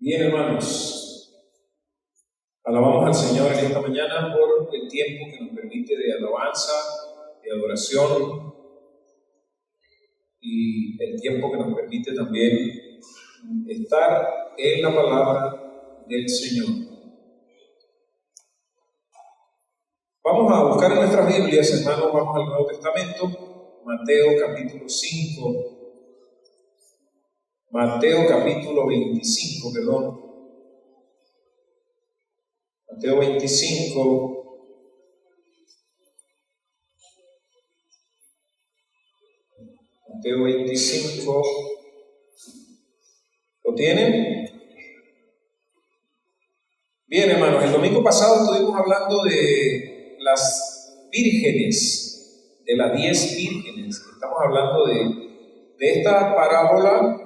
Bien, hermanos, alabamos al Señor en esta mañana por el tiempo que nos permite de alabanza, de adoración y el tiempo que nos permite también estar en la palabra del Señor. Vamos a buscar en nuestras Biblias, hermanos, vamos al Nuevo Testamento, Mateo capítulo 5. Mateo capítulo 25, perdón. Mateo 25. Mateo 25. ¿Lo tienen? Bien, hermanos, el domingo pasado estuvimos hablando de las vírgenes, de las 10 vírgenes. Estamos hablando de esta parábola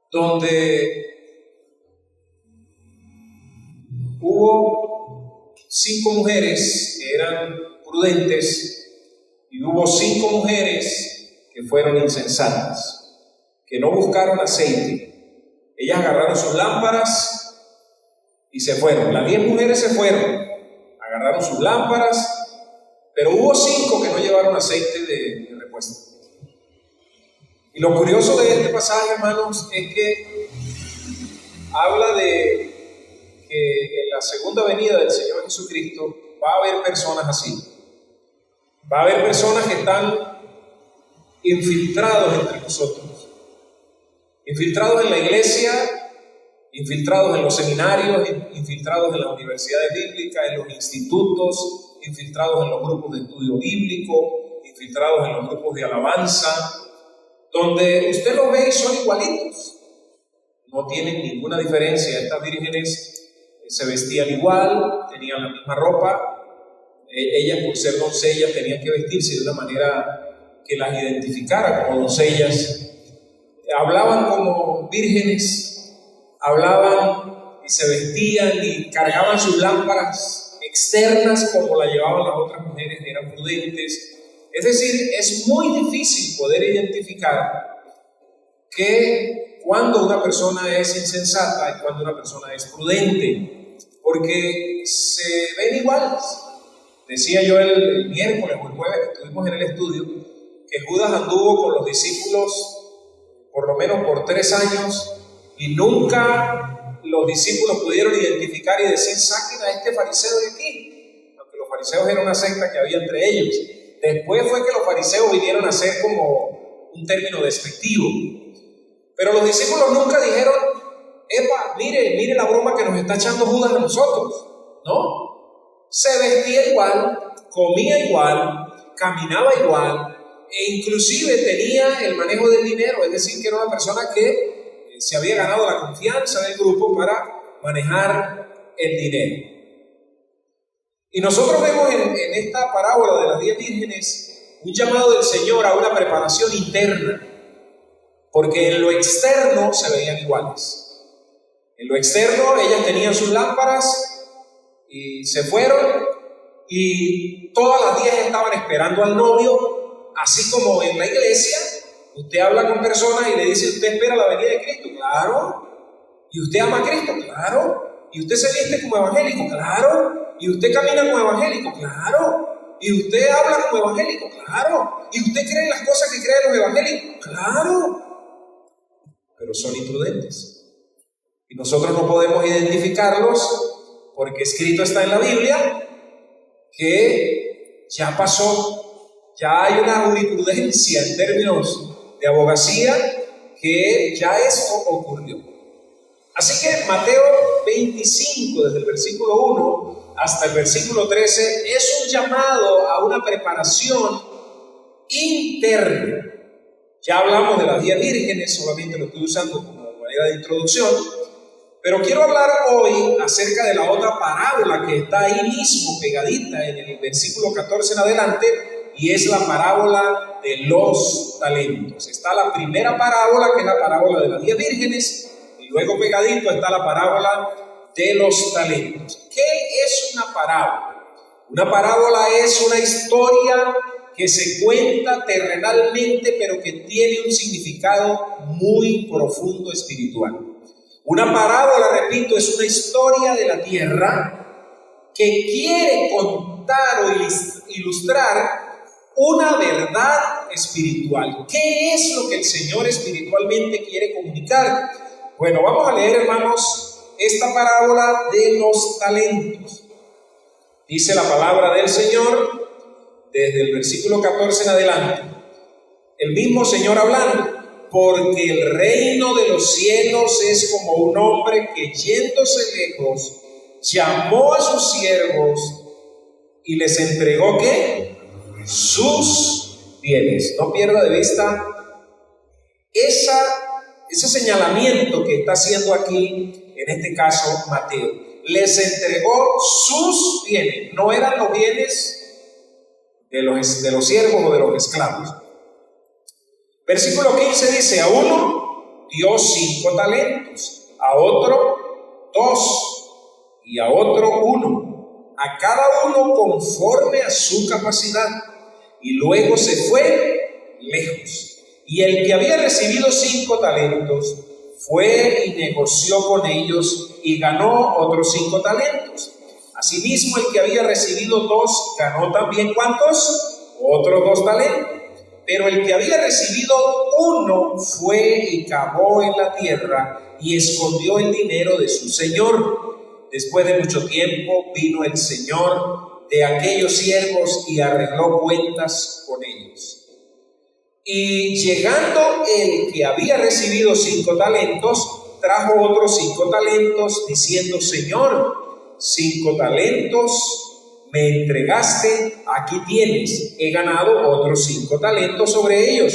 donde hubo 5 mujeres que eran prudentes y hubo 5 mujeres que fueron insensatas, que no buscaron aceite. Ellas agarraron sus lámparas y se fueron. Las 10 mujeres se fueron, agarraron sus lámparas, pero hubo 5 que no llevaron aceite de repuesto. Y lo curioso de este pasaje, hermanos, es que habla de que en la segunda venida del Señor Jesucristo va a haber personas así. Va a haber personas que están infiltrados entre nosotros, infiltrados en la iglesia, infiltrados en los seminarios, infiltrados en las universidades bíblicas, en los institutos, infiltrados en los grupos de estudio bíblico, infiltrados en los grupos de alabanza, donde usted los ve y son igualitos, no tienen ninguna diferencia. Estas vírgenes se vestían igual, tenían la misma ropa. Ellas, por ser doncellas, tenían que vestirse de una manera que las identificara como doncellas. Hablaban como vírgenes, hablaban y se vestían y cargaban sus lámparas externas como la llevaban las otras mujeres que eran prudentes. Es decir, es muy difícil poder identificar que cuando una persona es insensata y cuando una persona es prudente, porque se ven iguales. Decía yo el miércoles o el jueves que estuvimos en el estudio que Judas anduvo con los discípulos por lo menos por 3 años y nunca los discípulos pudieron identificar y decir: saquen a este fariseo de aquí, aunque los fariseos eran una secta que había entre ellos. Después fue que los fariseos vinieron a ser como un término despectivo. Pero los discípulos nunca dijeron: epa, mire la broma que nos está echando Judas a nosotros. No, se vestía igual, comía igual, caminaba igual, e inclusive tenía el manejo del dinero, es decir, que era una persona que se había ganado la confianza del grupo para manejar el dinero. Y nosotros vemos en esta parábola de las 10 vírgenes un llamado del Señor a una preparación interna, porque en lo externo se veían iguales. En lo externo ellas tenían sus lámparas y se fueron, y todas las 10 estaban esperando al novio, así como en la iglesia usted habla con personas y le dice: ¿usted espera la venida de Cristo? Claro. ¿Y usted ama a Cristo? Claro. ¿Y usted se viste como evangélico? Claro. ¿Y usted camina como evangélico? Claro. ¿Y usted habla como evangélico? Claro. ¿Y usted cree en las cosas que creen los evangélicos? Claro. Pero son imprudentes. Y nosotros no podemos identificarlos porque escrito está en la Biblia que ya pasó, ya hay una jurisprudencia en términos de abogacía que ya esto ocurrió. Así que Mateo 25, desde el versículo 1 hasta el versículo 13, es un llamado a una preparación interna. Ya hablamos de las 10 vírgenes, solamente lo estoy usando como manera de introducción, pero quiero hablar hoy acerca de la otra parábola que está ahí mismo, pegadita en el versículo 14 en adelante, y es la parábola de los talentos. Está la primera parábola, que es la parábola de las 10 vírgenes, y luego pegadito está la parábola de los talentos. ¿Qué es una parábola? Una parábola es una historia que se cuenta terrenalmente, pero que tiene un significado muy profundo espiritual. Una parábola, repito, es una historia de la tierra que quiere contar o ilustrar una verdad espiritual. ¿Qué es lo que el Señor espiritualmente quiere comunicar? Bueno, vamos a leer, hermanos, esta parábola de los talentos. Dice la palabra del Señor desde el versículo 14 en adelante. El mismo Señor hablando: porque el reino de los cielos es como un hombre que, yéndose lejos, llamó a sus siervos y les entregó ¿qué? Sus bienes. No pierda de vista ese señalamiento que está haciendo aquí, en este caso Mateo. Les entregó sus bienes. No eran los bienes de los siervos o de los esclavos. Versículo 15 dice: a uno dio 5 talentos, a otro 2 y a otro 1, a cada uno conforme a su capacidad, y luego se fue lejos. Y el que había recibido 5 talentos fue y negoció con ellos y ganó otros 5 talentos. Asimismo, el que había recibido 2 ganó también ¿cuántos? Otros 2 talentos. Pero el que había recibido 1 fue y cavó en la tierra y escondió el dinero de su señor. Después de mucho tiempo vino el señor de aquellos siervos y arregló cuentas con ellos. Y llegando el que había recibido 5 talentos, trajo otros 5 talentos, diciendo: Señor, 5 talentos me entregaste, aquí tienes, he ganado otros 5 talentos sobre ellos.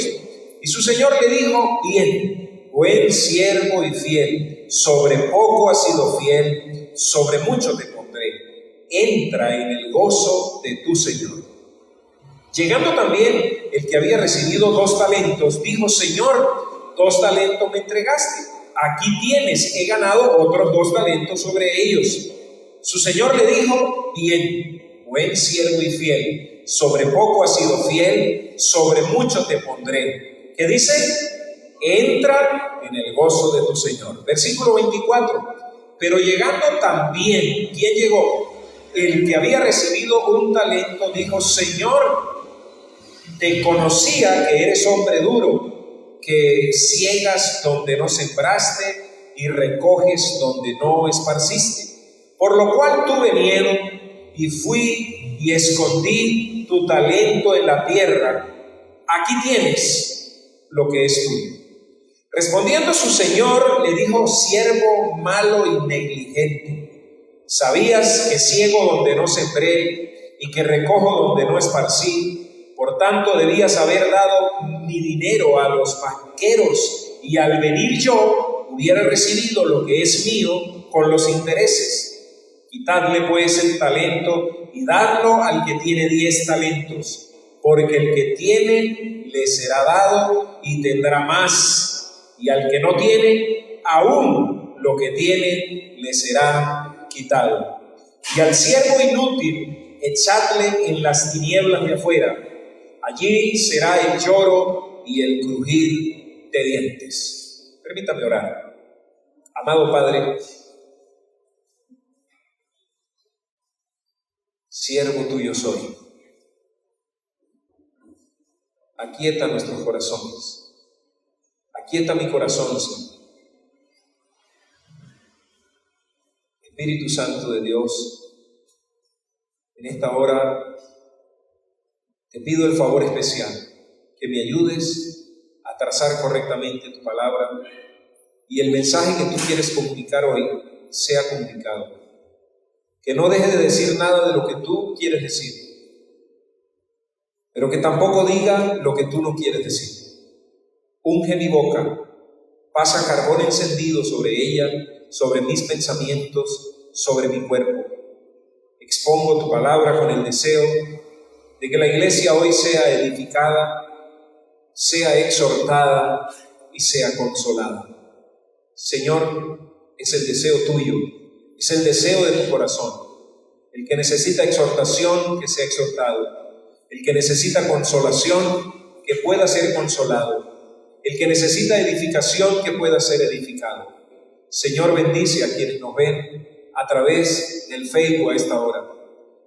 Y su señor le dijo: bien, buen siervo y fiel, sobre poco has sido fiel, sobre mucho te pondré, entra en el gozo de tu señor. Llegando también el que había recibido 2 talentos, dijo: Señor, 2 talentos me entregaste, aquí tienes, he ganado otros 2 talentos sobre ellos. Su señor le dijo: bien, buen siervo y fiel, sobre poco has sido fiel, sobre mucho te pondré. ¿Qué dice? Entra en el gozo de tu señor. Versículo 24. Pero llegando también, ¿quién llegó? El que había recibido 1 talento dijo: Señor, te conocía que eres hombre duro, que ciegas donde no sembraste y recoges donde no esparciste. Por lo cual tuve miedo y fui y escondí tu talento en la tierra. Aquí tienes lo que es tuyo. Respondiendo su señor, le dijo: siervo malo y negligente, sabías que ciego donde no sembré y que recojo donde no esparcí. Por tanto, debías haber dado mi dinero a los banqueros, y al venir yo hubiera recibido lo que es mío con los intereses. Quitadle pues el talento y dadlo al que tiene 10 talentos, porque el que tiene le será dado y tendrá más, y al que no tiene, aún lo que tiene le será quitado. Y al siervo inútil echadle en las tinieblas de afuera, allí será el lloro y el crujir de dientes. Permítame orar. Amado Padre, siervo tuyo soy. Aquieta nuestros corazones. Aquieta mi corazón, Señor. Espíritu Santo de Dios, en esta hora te pido el favor especial que me ayudes a trazar correctamente tu palabra y el mensaje que tú quieres comunicar hoy sea comunicado. Que no deje de decir nada de lo que tú quieres decir, pero que tampoco diga lo que tú no quieres decir. Unge mi boca, pasa carbón encendido sobre ella, sobre mis pensamientos, sobre mi cuerpo. Expongo tu palabra con el deseo de que la iglesia hoy sea edificada, sea exhortada y sea consolada. Señor, es el deseo tuyo, es el deseo de tu corazón. El que necesita exhortación, que sea exhortado. El que necesita consolación, que pueda ser consolado. El que necesita edificación, que pueda ser edificado. Señor, bendice a quienes nos ven a través del Facebook a esta hora.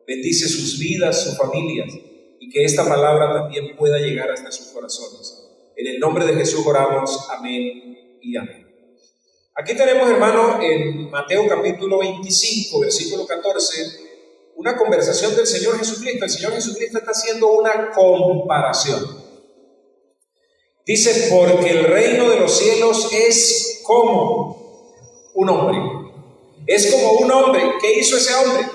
Bendice sus vidas, sus familias, y que esta palabra también pueda llegar hasta sus corazones. En el nombre de Jesús oramos, amén y amén. Aquí tenemos, hermano, en Mateo capítulo 25, versículo 14, una conversación del Señor Jesucristo. El Señor Jesucristo está haciendo una comparación. Dice, porque el reino de los cielos es como un hombre. Es como un hombre. ¿Qué hizo ese hombre?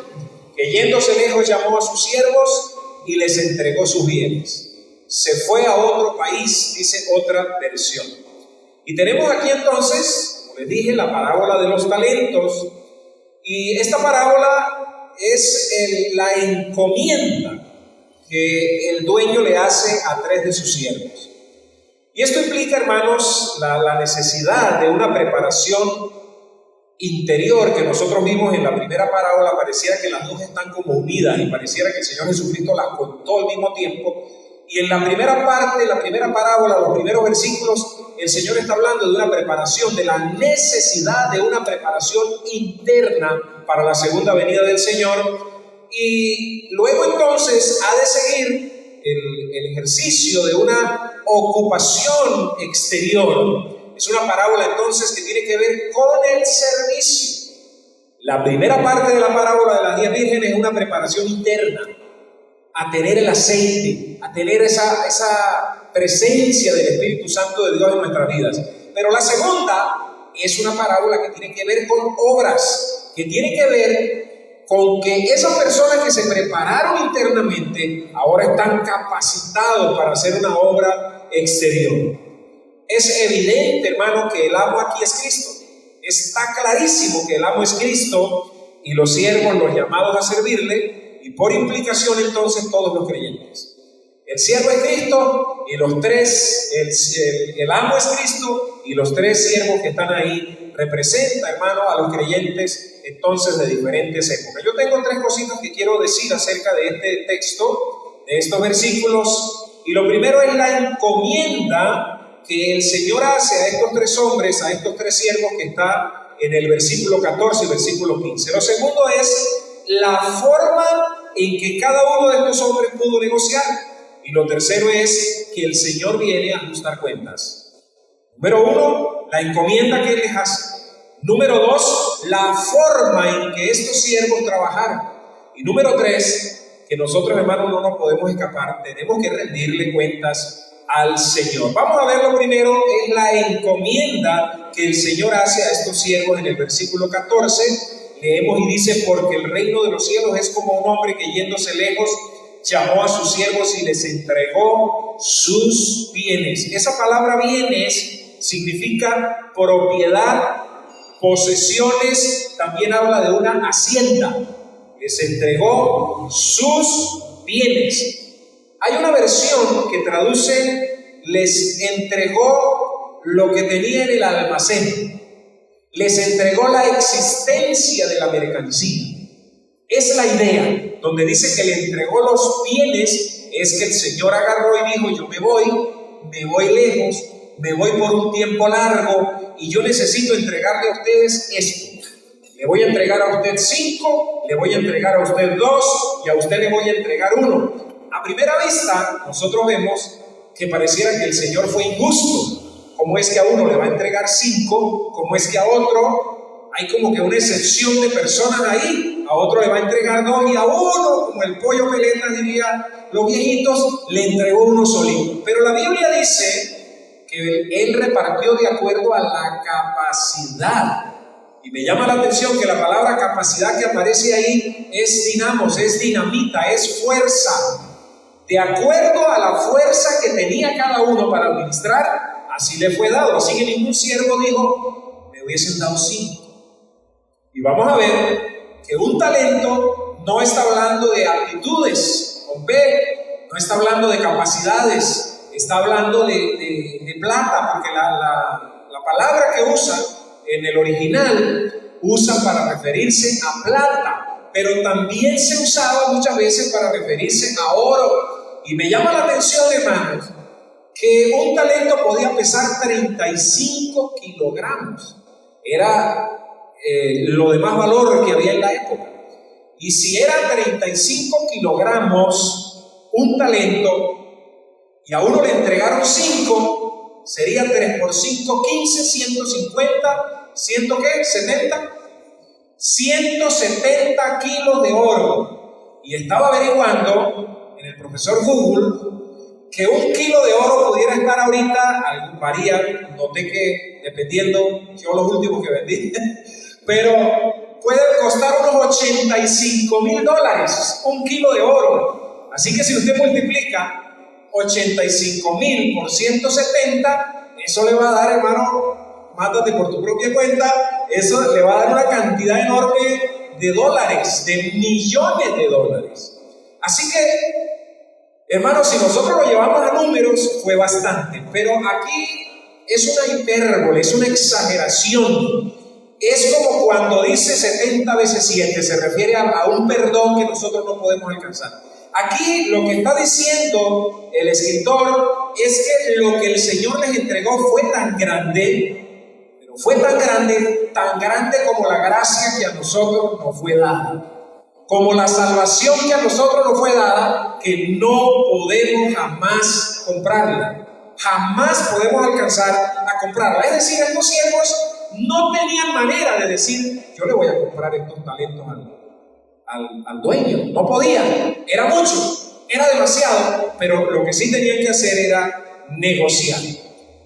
Que yéndose lejos llamó a sus siervos y les entregó sus bienes. Se fue a otro país, dice otra versión. Y tenemos aquí entonces, como les dije, la parábola de los talentos. Y esta parábola es la encomienda que el dueño le hace a 3 de sus siervos. Y esto implica, hermanos, la necesidad de una preparación interior que nosotros vimos en la primera parábola. Pareciera que las dos están como unidas y pareciera que el Señor Jesucristo las contó al mismo tiempo. Y en la primera parte, la primera parábola, los primeros versículos, el Señor está hablando de una preparación, de la necesidad de una preparación interna para la segunda venida del Señor. Y luego entonces ha de seguir el ejercicio de una ocupación exterior. Es una parábola entonces que tiene que ver con el servicio. La primera parte de la parábola de las 10 vírgenes es una preparación interna, a tener el aceite, a tener esa presencia del Espíritu Santo de Dios en nuestras vidas. Pero la segunda es una parábola que tiene que ver con obras, que tiene que ver con que esas personas que se prepararon internamente ahora están capacitados para hacer una obra exterior. Es evidente, hermano, que el amo aquí es Cristo. Está clarísimo que el amo es Cristo y los siervos, los llamados a servirle, y por implicación entonces todos los creyentes. El siervo es Cristo y los 3, el amo es Cristo y los 3 siervos que están ahí representan, hermano, a los creyentes entonces de diferentes épocas. Yo tengo 3 cositas que quiero decir acerca de este texto, de estos versículos, y lo primero es la encomienda que el Señor hace a estos 3 hombres, a estos 3 siervos que está en el versículo 14 y versículo 15. Lo segundo es la forma en que cada uno de estos hombres pudo negociar. Y lo tercero es que el Señor viene a ajustar cuentas. Número 1, la encomienda que Él les hace. Número 2, la forma en que estos siervos trabajaron. Y número 3, que nosotros, hermanos, no nos podemos escapar. Tenemos que rendirle cuentas al Señor. Vamos a ver lo primero, es la encomienda que el Señor hace a estos siervos en el versículo 14. Leemos y dice, porque el reino de los cielos es como un hombre que yéndose lejos llamó a sus siervos y les entregó sus bienes. Esa palabra bienes significa propiedad, posesiones, también habla de una hacienda. Les entregó sus bienes. Hay una versión que traduce, les entregó lo que tenía en el almacén. Les entregó la existencia de la mercancía. Es la idea. Donde dice que le entregó los bienes, es que el Señor agarró y dijo, yo me voy lejos, me voy por un tiempo largo y yo necesito entregarle a ustedes esto. Le voy a entregar a usted 5, le voy a entregar a usted 2 y a usted le voy a entregar 1. A primera vista, nosotros vemos que pareciera que el Señor fue injusto. ¿Cómo es que a uno le va a entregar 5? ¿Cómo es que a otro hay como que una excepción de personas ahí? A otro le va a entregar 2 y a uno, como el pollo peleta diría los viejitos, le entregó 1 solito. Pero la Biblia dice que Él repartió de acuerdo a la capacidad. Y me llama la atención que la palabra capacidad que aparece ahí es dinamos, es dinamita, es fuerza. De acuerdo a la fuerza que tenía cada uno para administrar, así le fue dado. Así que ningún siervo dijo, me hubiesen dado 5. Y vamos a ver que un talento no está hablando de aptitudes, con P, no está hablando de capacidades, está hablando de plata, porque la palabra que usa en el original usa para referirse a plata, pero también se usaba muchas veces para referirse a oro. Y me llama la atención, hermanos, que un talento podía pesar 35 kilogramos. Era lo de más valor que había en la época. Y si era 35 kilogramos un talento y a uno le entregaron 5, sería 3 por 5, 15, 150, ¿100 qué? 70, 170 kilos de oro. Y estaba averiguando en el profesor Google que 1 kilo de oro pudiera estar ahorita, varía, noté que dependiendo, yo los últimos que vendí, pero puede costar unos $85,000, 1 kilo de oro. Así que si usted multiplica 85,000 por 170, eso le va a dar, hermano, mátate por tu propia cuenta, eso le va a dar una cantidad enorme de dólares, de millones de dólares. Así que, hermanos, si nosotros lo llevamos a números, fue bastante, pero aquí es una hipérbole, es una exageración. Es como cuando dice 70 veces 7, se refiere a un perdón que nosotros no podemos alcanzar. Aquí lo que está diciendo el escritor es que lo que el Señor les entregó fue tan grande, pero fue tan grande como la gracia que a nosotros nos fue dada. Como la salvación que a nosotros nos fue dada, que no podemos jamás comprarla. Jamás podemos alcanzar a comprarla. Es decir, estos siervos no tenían manera de decir, yo le voy a comprar estos talentos al dueño. No podían. Era mucho, era demasiado, pero lo que sí tenían que hacer era negociar.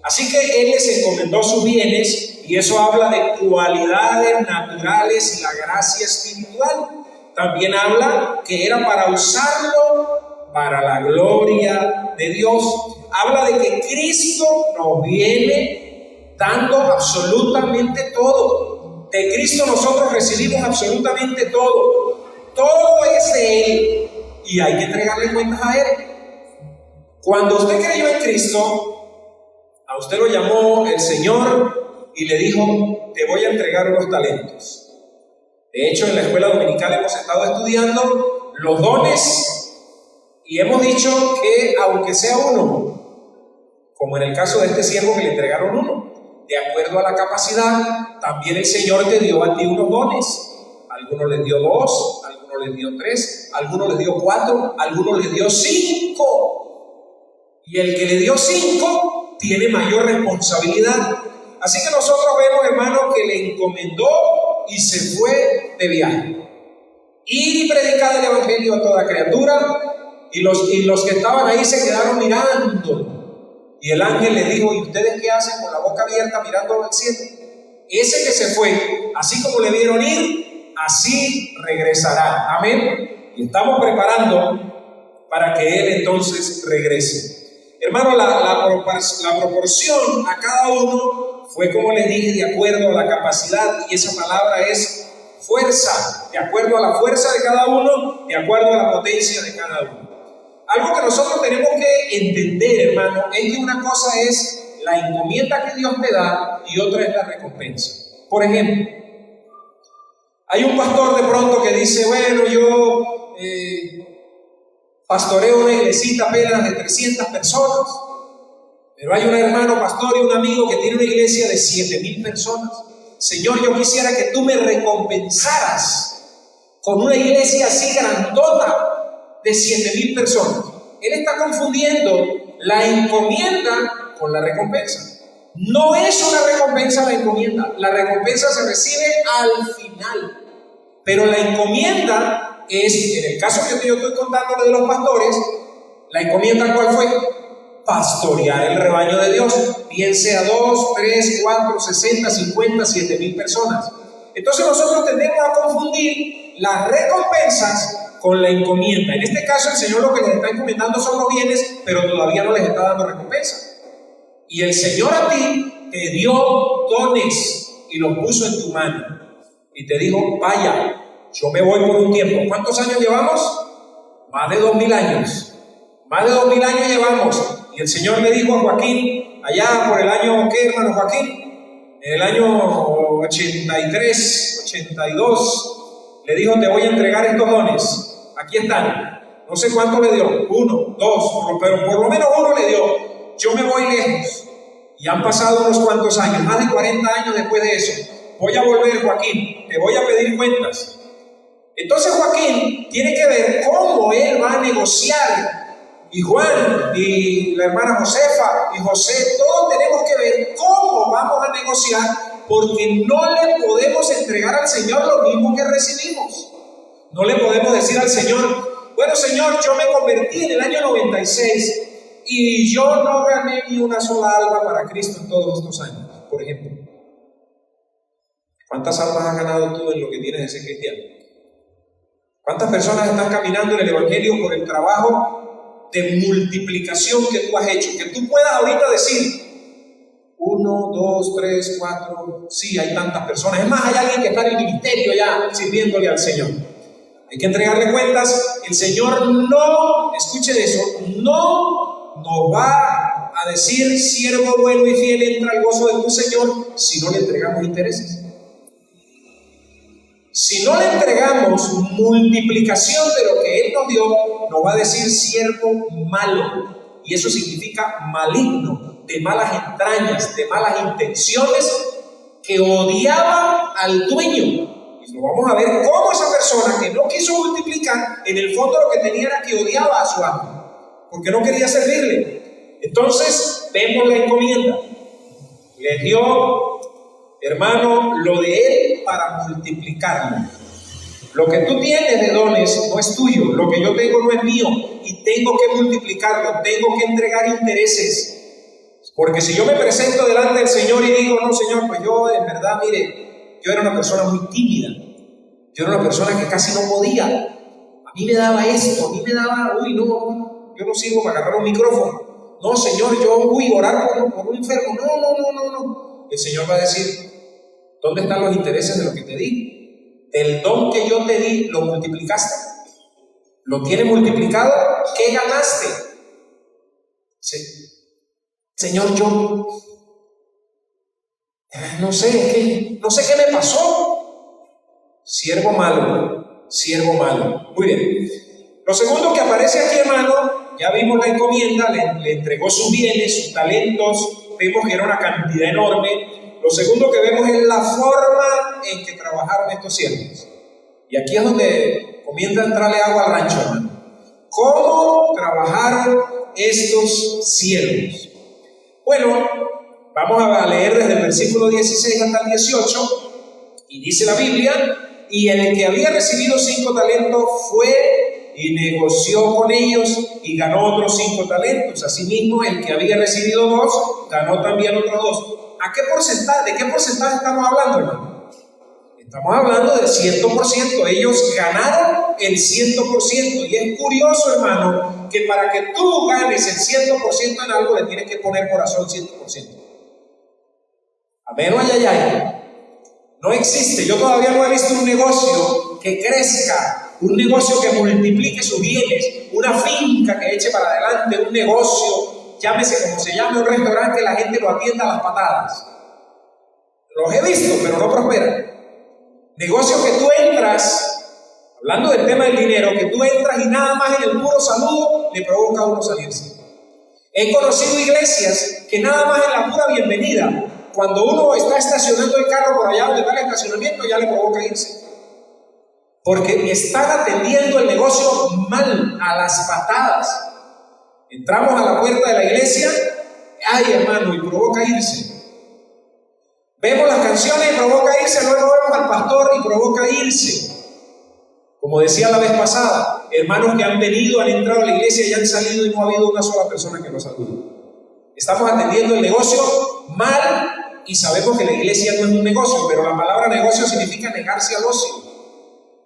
Así que Él les encomendó sus bienes, y eso habla de cualidades naturales y la gracia espiritual. También habla que era para usarlo para la gloria de Dios. Habla de que Cristo nos viene dando absolutamente todo. De Cristo nosotros recibimos absolutamente todo. Todo es de Él y hay que entregarle cuentas a Él. Cuando usted creyó en Cristo, a usted lo llamó el Señor y le dijo, te voy a entregar unos talentos. De hecho, en la escuela dominical hemos estado estudiando los dones y hemos dicho que aunque sea uno, como en el caso de este siervo que le entregaron uno, de acuerdo a la capacidad, también el Señor te dio a ti unos dones. Algunos les dio 2, algunos les dio 3, algunos les dio 4, algunos les dio 5. Y el que le dio 5 tiene mayor responsabilidad. Así que nosotros vemos, hermano, que le encomendó y se fue de viaje. Y predicar el evangelio a toda criatura. Y los que estaban ahí se quedaron mirando. Y el ángel le dijo, ¿y ustedes qué hacen con la boca abierta mirando al cielo? Ese que se fue, así como le vieron ir, así regresará. Amén. Y estamos preparando para que Él entonces regrese. Hermano, la proporción a cada uno fue, como les dije, de acuerdo a la capacidad, y esa palabra es fuerza, de acuerdo a la fuerza de cada uno, de acuerdo a la potencia de cada uno. Algo que nosotros tenemos que entender, hermano, es que una cosa es la encomienda que Dios te da y otra es la recompensa. Por ejemplo, hay un pastor de pronto que dice, bueno, yo pastoreo una iglesita apenas de 300 personas, pero hay un hermano pastor y un amigo que tiene una iglesia de 7,000 personas. Señor, yo quisiera que tú me recompensaras con una iglesia así grandota de 7,000 personas. Él está confundiendo la encomienda con la recompensa. No es una recompensa la encomienda. La recompensa se recibe al final. Pero la encomienda es, en el caso que yo estoy contando de los pastores, la encomienda ¿cuál fue? Pastorear el rebaño de Dios, bien sea 2, 3, 4, 60, 50, 7,000 personas. Entonces nosotros tendemos a confundir las recompensas con la encomienda. En este caso el Señor lo que les está encomendando son los bienes, pero todavía no les está dando recompensa. Y el Señor a ti te dio dones y los puso en tu mano y te dijo, vaya, yo me voy por un tiempo. ¿Cuántos años llevamos? Más de 2,000 años. Más de 2,000 años llevamos. Y el Señor le dijo a Joaquín, allá por el año, ¿qué, hermano Joaquín? En el año 83, 82, le dijo, te voy a entregar estos dones. Aquí están. No sé cuánto le dio, 1, 2, pero por lo menos 1 le dio. Yo me voy lejos. Y han pasado unos cuantos años, más de 40 años después de eso. voy a volver, Joaquín, te voy a pedir cuentas. Entonces Joaquín tiene que ver cómo él va a negociar. Y Juan, y la hermana Josefa, y José, todos tenemos que ver cómo vamos a negociar, porque no le podemos entregar al Señor lo mismo que recibimos. No le podemos decir al Señor, bueno Señor, yo me convertí en el año 96 y yo no gané ni una sola alma para Cristo en todos estos años, por ejemplo. ¿Cuántas almas has ganado tú en lo que tienes de ser cristiano? ¿Cuántas personas están caminando en el Evangelio por el trabajo de multiplicación que tú has hecho? Que tú puedas ahorita decir 1, 2, 3, 4, sí, hay tantas personas. Es más, hay alguien que está en el ministerio ya sirviéndole al Señor. Hay que entregarle cuentas. El Señor no, escuchen eso, no nos va a decir, siervo bueno y fiel, entra al gozo de tu Señor, si no le entregamos intereses. Si no le entregamos multiplicación de lo que Él nos dio, nos va a decir siervo malo. Y eso significa maligno, de malas entrañas, de malas intenciones, que odiaba al dueño. Y lo vamos a ver cómo esa persona que no quiso multiplicar, en el fondo lo que tenía era que odiaba a su amo, porque no quería servirle. Entonces vemos la encomienda. Le dio, hermano, lo de él para multiplicarlo. Lo que tú tienes de dones no es tuyo, lo que yo tengo no es mío, y tengo que multiplicarlo, tengo que entregar intereses. Porque si yo me presento delante del Señor y digo, no Señor, pues yo en verdad, mire, yo era una persona muy tímida, yo era una persona que casi no podía, a mí me daba esto, a mí me daba, no, yo no sirvo para agarrar un micrófono, no Señor, yo orar por un enfermo, no. El Señor va a decir, ¿dónde están los intereses de lo que te di? Del don que yo te di, ¿lo multiplicaste? ¿Lo tienes multiplicado? ¿Qué ganaste? Sí. Señor, yo no sé qué me pasó. Siervo malo. Muy bien. Lo segundo que aparece aquí, hermano, ya vimos la encomienda, le entregó sus bienes, sus talentos, vemos que era una cantidad enorme. Lo segundo que vemos es la forma en que trabajaron estos siervos. Y aquí es donde comienza a entrarle agua al rancho, hermano. ¿Cómo trabajaron estos siervos? Bueno, vamos a leer desde el versículo 16 hasta el 18, y dice la Biblia, y el que había recibido 5 talentos fue y negoció con ellos y ganó otros 5 talentos. Asimismo, el que había recibido 2, ganó también otros 2. ¿De qué porcentaje estamos hablando, hermano? Estamos hablando del 100%. Ellos ganaron el 100%. Y es curioso, hermano, que para que tú ganes el 100% en algo, le tienes que poner corazón 100%. Amén o ay. No existe. Yo todavía no he visto un negocio que crezca, un negocio que multiplique sus bienes, una finca que eche para adelante, un negocio, llámese como se llame, un restaurante que la gente lo atienda a las patadas. Los he visto, pero no prosperan. Negocio que tú entras, hablando del tema del dinero, que tú entras y nada más en el puro saludo le provoca a uno salirse. He conocido iglesias que nada más en la pura bienvenida, cuando uno está estacionando el carro por allá donde está el estacionamiento, ya le provoca irse. Porque están atendiendo el negocio mal, a las patadas. Entramos a la puerta de la iglesia, ay hermano, y provoca irse. Vemos las canciones y provoca irse, luego vemos al pastor y provoca irse. Como decía la vez pasada, hermanos que han venido, han entrado a la iglesia y han salido y no ha habido una sola persona que los salude. Estamos atendiendo el negocio mal y sabemos que la iglesia no es un negocio, pero la palabra negocio significa negarse al ocio.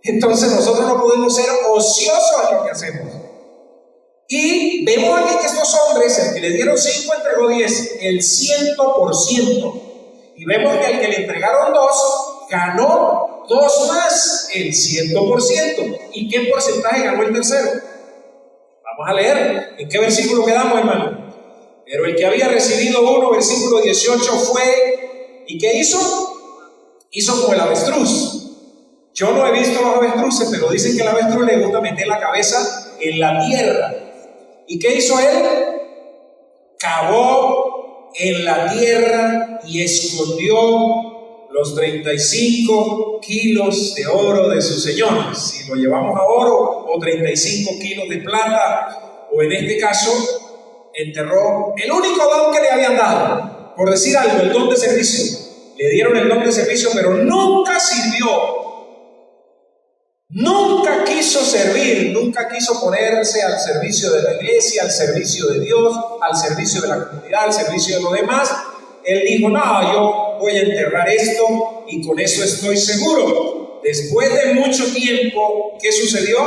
Entonces nosotros no podemos ser ociosos en lo que hacemos. Y vemos aquí que estos hombres, el que le dieron 5 entregó 10, el 100%. Y vemos que el que le entregaron 2 ganó 2 más, el 100%. ¿Y qué porcentaje ganó el tercero? Vamos a leer. ¿En qué versículo quedamos, hermano? Pero el que había recibido 1, versículo 18, fue, ¿y qué hizo? Hizo como el avestruz. Yo no he visto los avestruces, pero dicen que el avestruz le gusta meter la cabeza en la tierra. ¿Y qué hizo él? Cavó en la tierra y escondió los 35 kilos de oro de su señor, si lo llevamos a oro, o 35 kilos de plata, o en este caso, enterró el único don que le habían dado, por decir algo, el don de servicio. Le dieron el don de servicio, pero nunca sirvió. Nunca quiso servir, nunca quiso ponerse al servicio de la iglesia, al servicio de Dios, al servicio de la comunidad, al servicio de los demás. Él dijo, no, yo voy a enterrar esto y con eso estoy seguro. Después de mucho tiempo, ¿qué sucedió?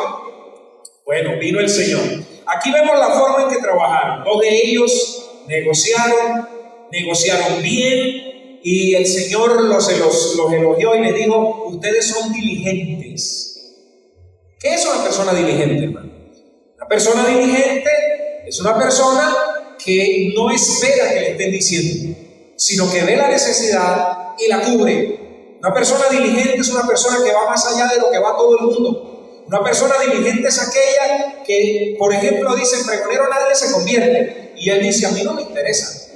Bueno, vino el Señor. Aquí vemos la forma en que trabajaron. Dos de ellos negociaron bien, y el Señor los elogió y les dijo, ustedes son diligentes. ¿Qué es una persona diligente, hermano? Una persona diligente es una persona que no espera que le estén diciendo, sino que ve la necesidad y la cubre. Una persona diligente es una persona que va más allá de lo que va todo el mundo. Una persona diligente es aquella que, por ejemplo, dice, pregonero nadie se convierte. Y él dice, a mí no me interesa.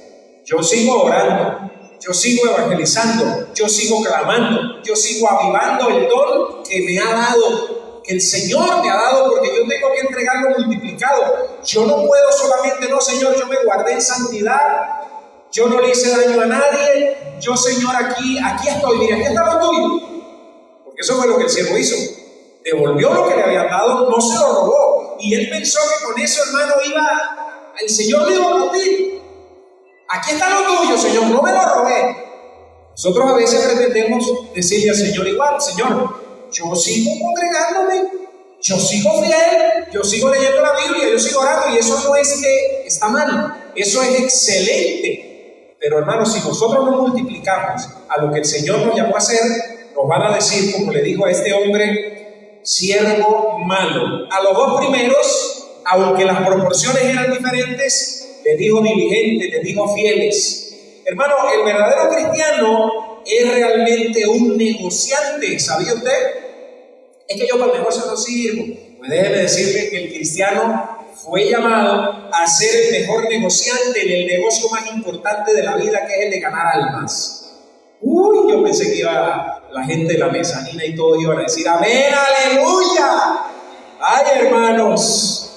Yo sigo orando, yo sigo evangelizando, yo sigo clamando, yo sigo avivando el don que me ha dado, que el Señor me ha dado, porque yo tengo que entregarlo multiplicado. Yo no puedo solamente, no, Señor, yo me guardé en santidad, yo no le hice daño a nadie, yo, Señor, aquí estoy, mira, aquí está lo tuyo. Porque eso fue lo que el siervo hizo. Devolvió lo que le habían dado, no se lo robó. Y él pensó que con eso, hermano, el Señor le iba a aplaudir. Aquí está lo tuyo, Señor, no me lo robé. Nosotros a veces pretendemos decirle al Señor igual, Señor, yo sigo congregándome, yo sigo fiel, yo sigo leyendo la Biblia, yo sigo orando, y eso no es que está mal, eso es excelente. Pero hermanos, si nosotros no multiplicamos a lo que el Señor nos llamó a hacer, nos van a decir, como le dijo a este hombre, siervo malo. A los dos primeros, aunque las proporciones eran diferentes, les dijo diligente, les dijo fieles. Hermano, el verdadero cristiano es realmente un negociante, ¿sabía usted? Es que yo para el negocio no sirvo. Pues déjeme decirle que el cristiano fue llamado a ser el mejor negociante en el negocio más importante de la vida, que es el de ganar almas. Yo pensé que iba la gente de la mezanina y todos iban a decir amén, aleluya. Ay, hermanos,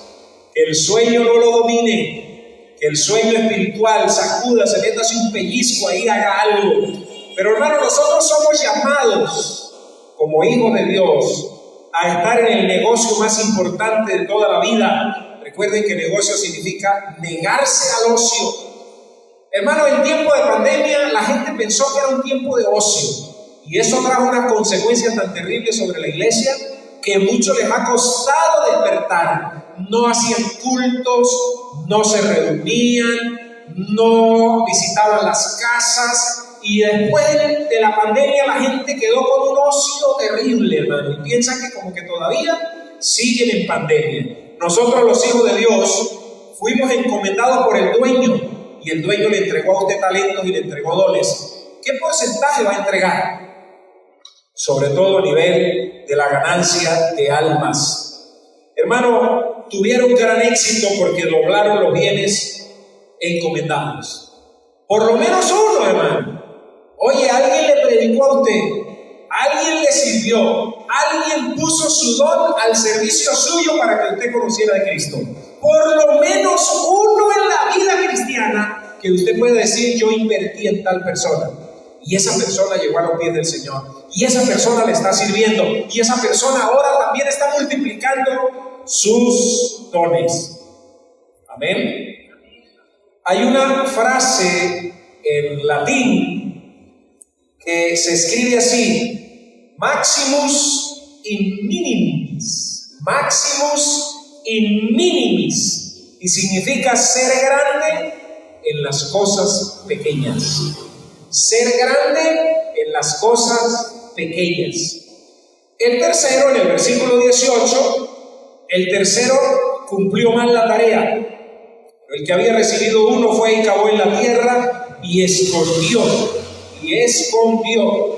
que el sueño no lo domine, que el sueño espiritual sacuda, se meta así un pellizco ahí, haga algo. Pero hermanos, nosotros somos llamados como hijos de Dios a estar en el negocio más importante de toda la vida. Recuerden que negocio significa negarse al ocio. Hermano, en tiempo de pandemia la gente pensó que era un tiempo de ocio, y eso trajo unas consecuencias tan terribles sobre la iglesia que mucho les ha costado despertar. No hacían cultos, no se reunían, no visitaban las casas. Y después de la pandemia la gente quedó con un ocio terrible, hermano, y piensan que como que todavía siguen en pandemia. Nosotros, los hijos de Dios, fuimos encomendados por el dueño, y el dueño le entregó a usted talentos y le entregó dones. ¿Qué porcentaje va a entregar? Sobre todo a nivel de la ganancia de almas. Hermano, tuvieron gran éxito porque doblaron los bienes encomendados. Por lo menos uno, hermano. Oye, alguien le predicó a usted, alguien le sirvió, alguien puso su don al servicio suyo para que usted conociera de Cristo. Por lo menos uno en la vida cristiana que usted puede decir, yo invertí en tal persona, y esa persona llegó a los pies del Señor, y esa persona le está sirviendo, y esa persona ahora también está multiplicando sus dones. Amén. Hay una frase en latín que se escribe así: Maximus in minimis. Maximus in minimis. Y significa ser grande en las cosas pequeñas. Ser grande en las cosas pequeñas. El tercero, en el versículo 18, el tercero cumplió mal la tarea. El que había recibido uno fue y cavó en la tierra y escondió. Y escondió.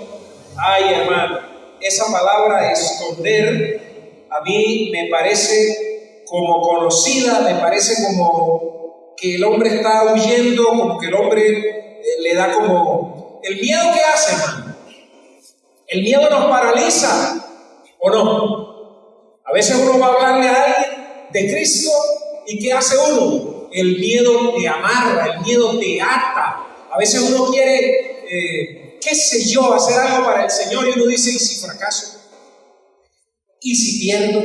Ay, hermano, esa palabra esconder a mí me parece como conocida, me parece como que el hombre está huyendo, como que el hombre le da como el miedo que hace, hermano. El miedo nos paraliza, ¿o no? A veces uno va a hablarle a alguien de Cristo y ¿qué hace uno? El miedo te amarra, el miedo te ata. A veces uno quiere, qué sé yo, hacer algo para el Señor y uno dice, ¿y si fracaso? ¿Y si pierdo?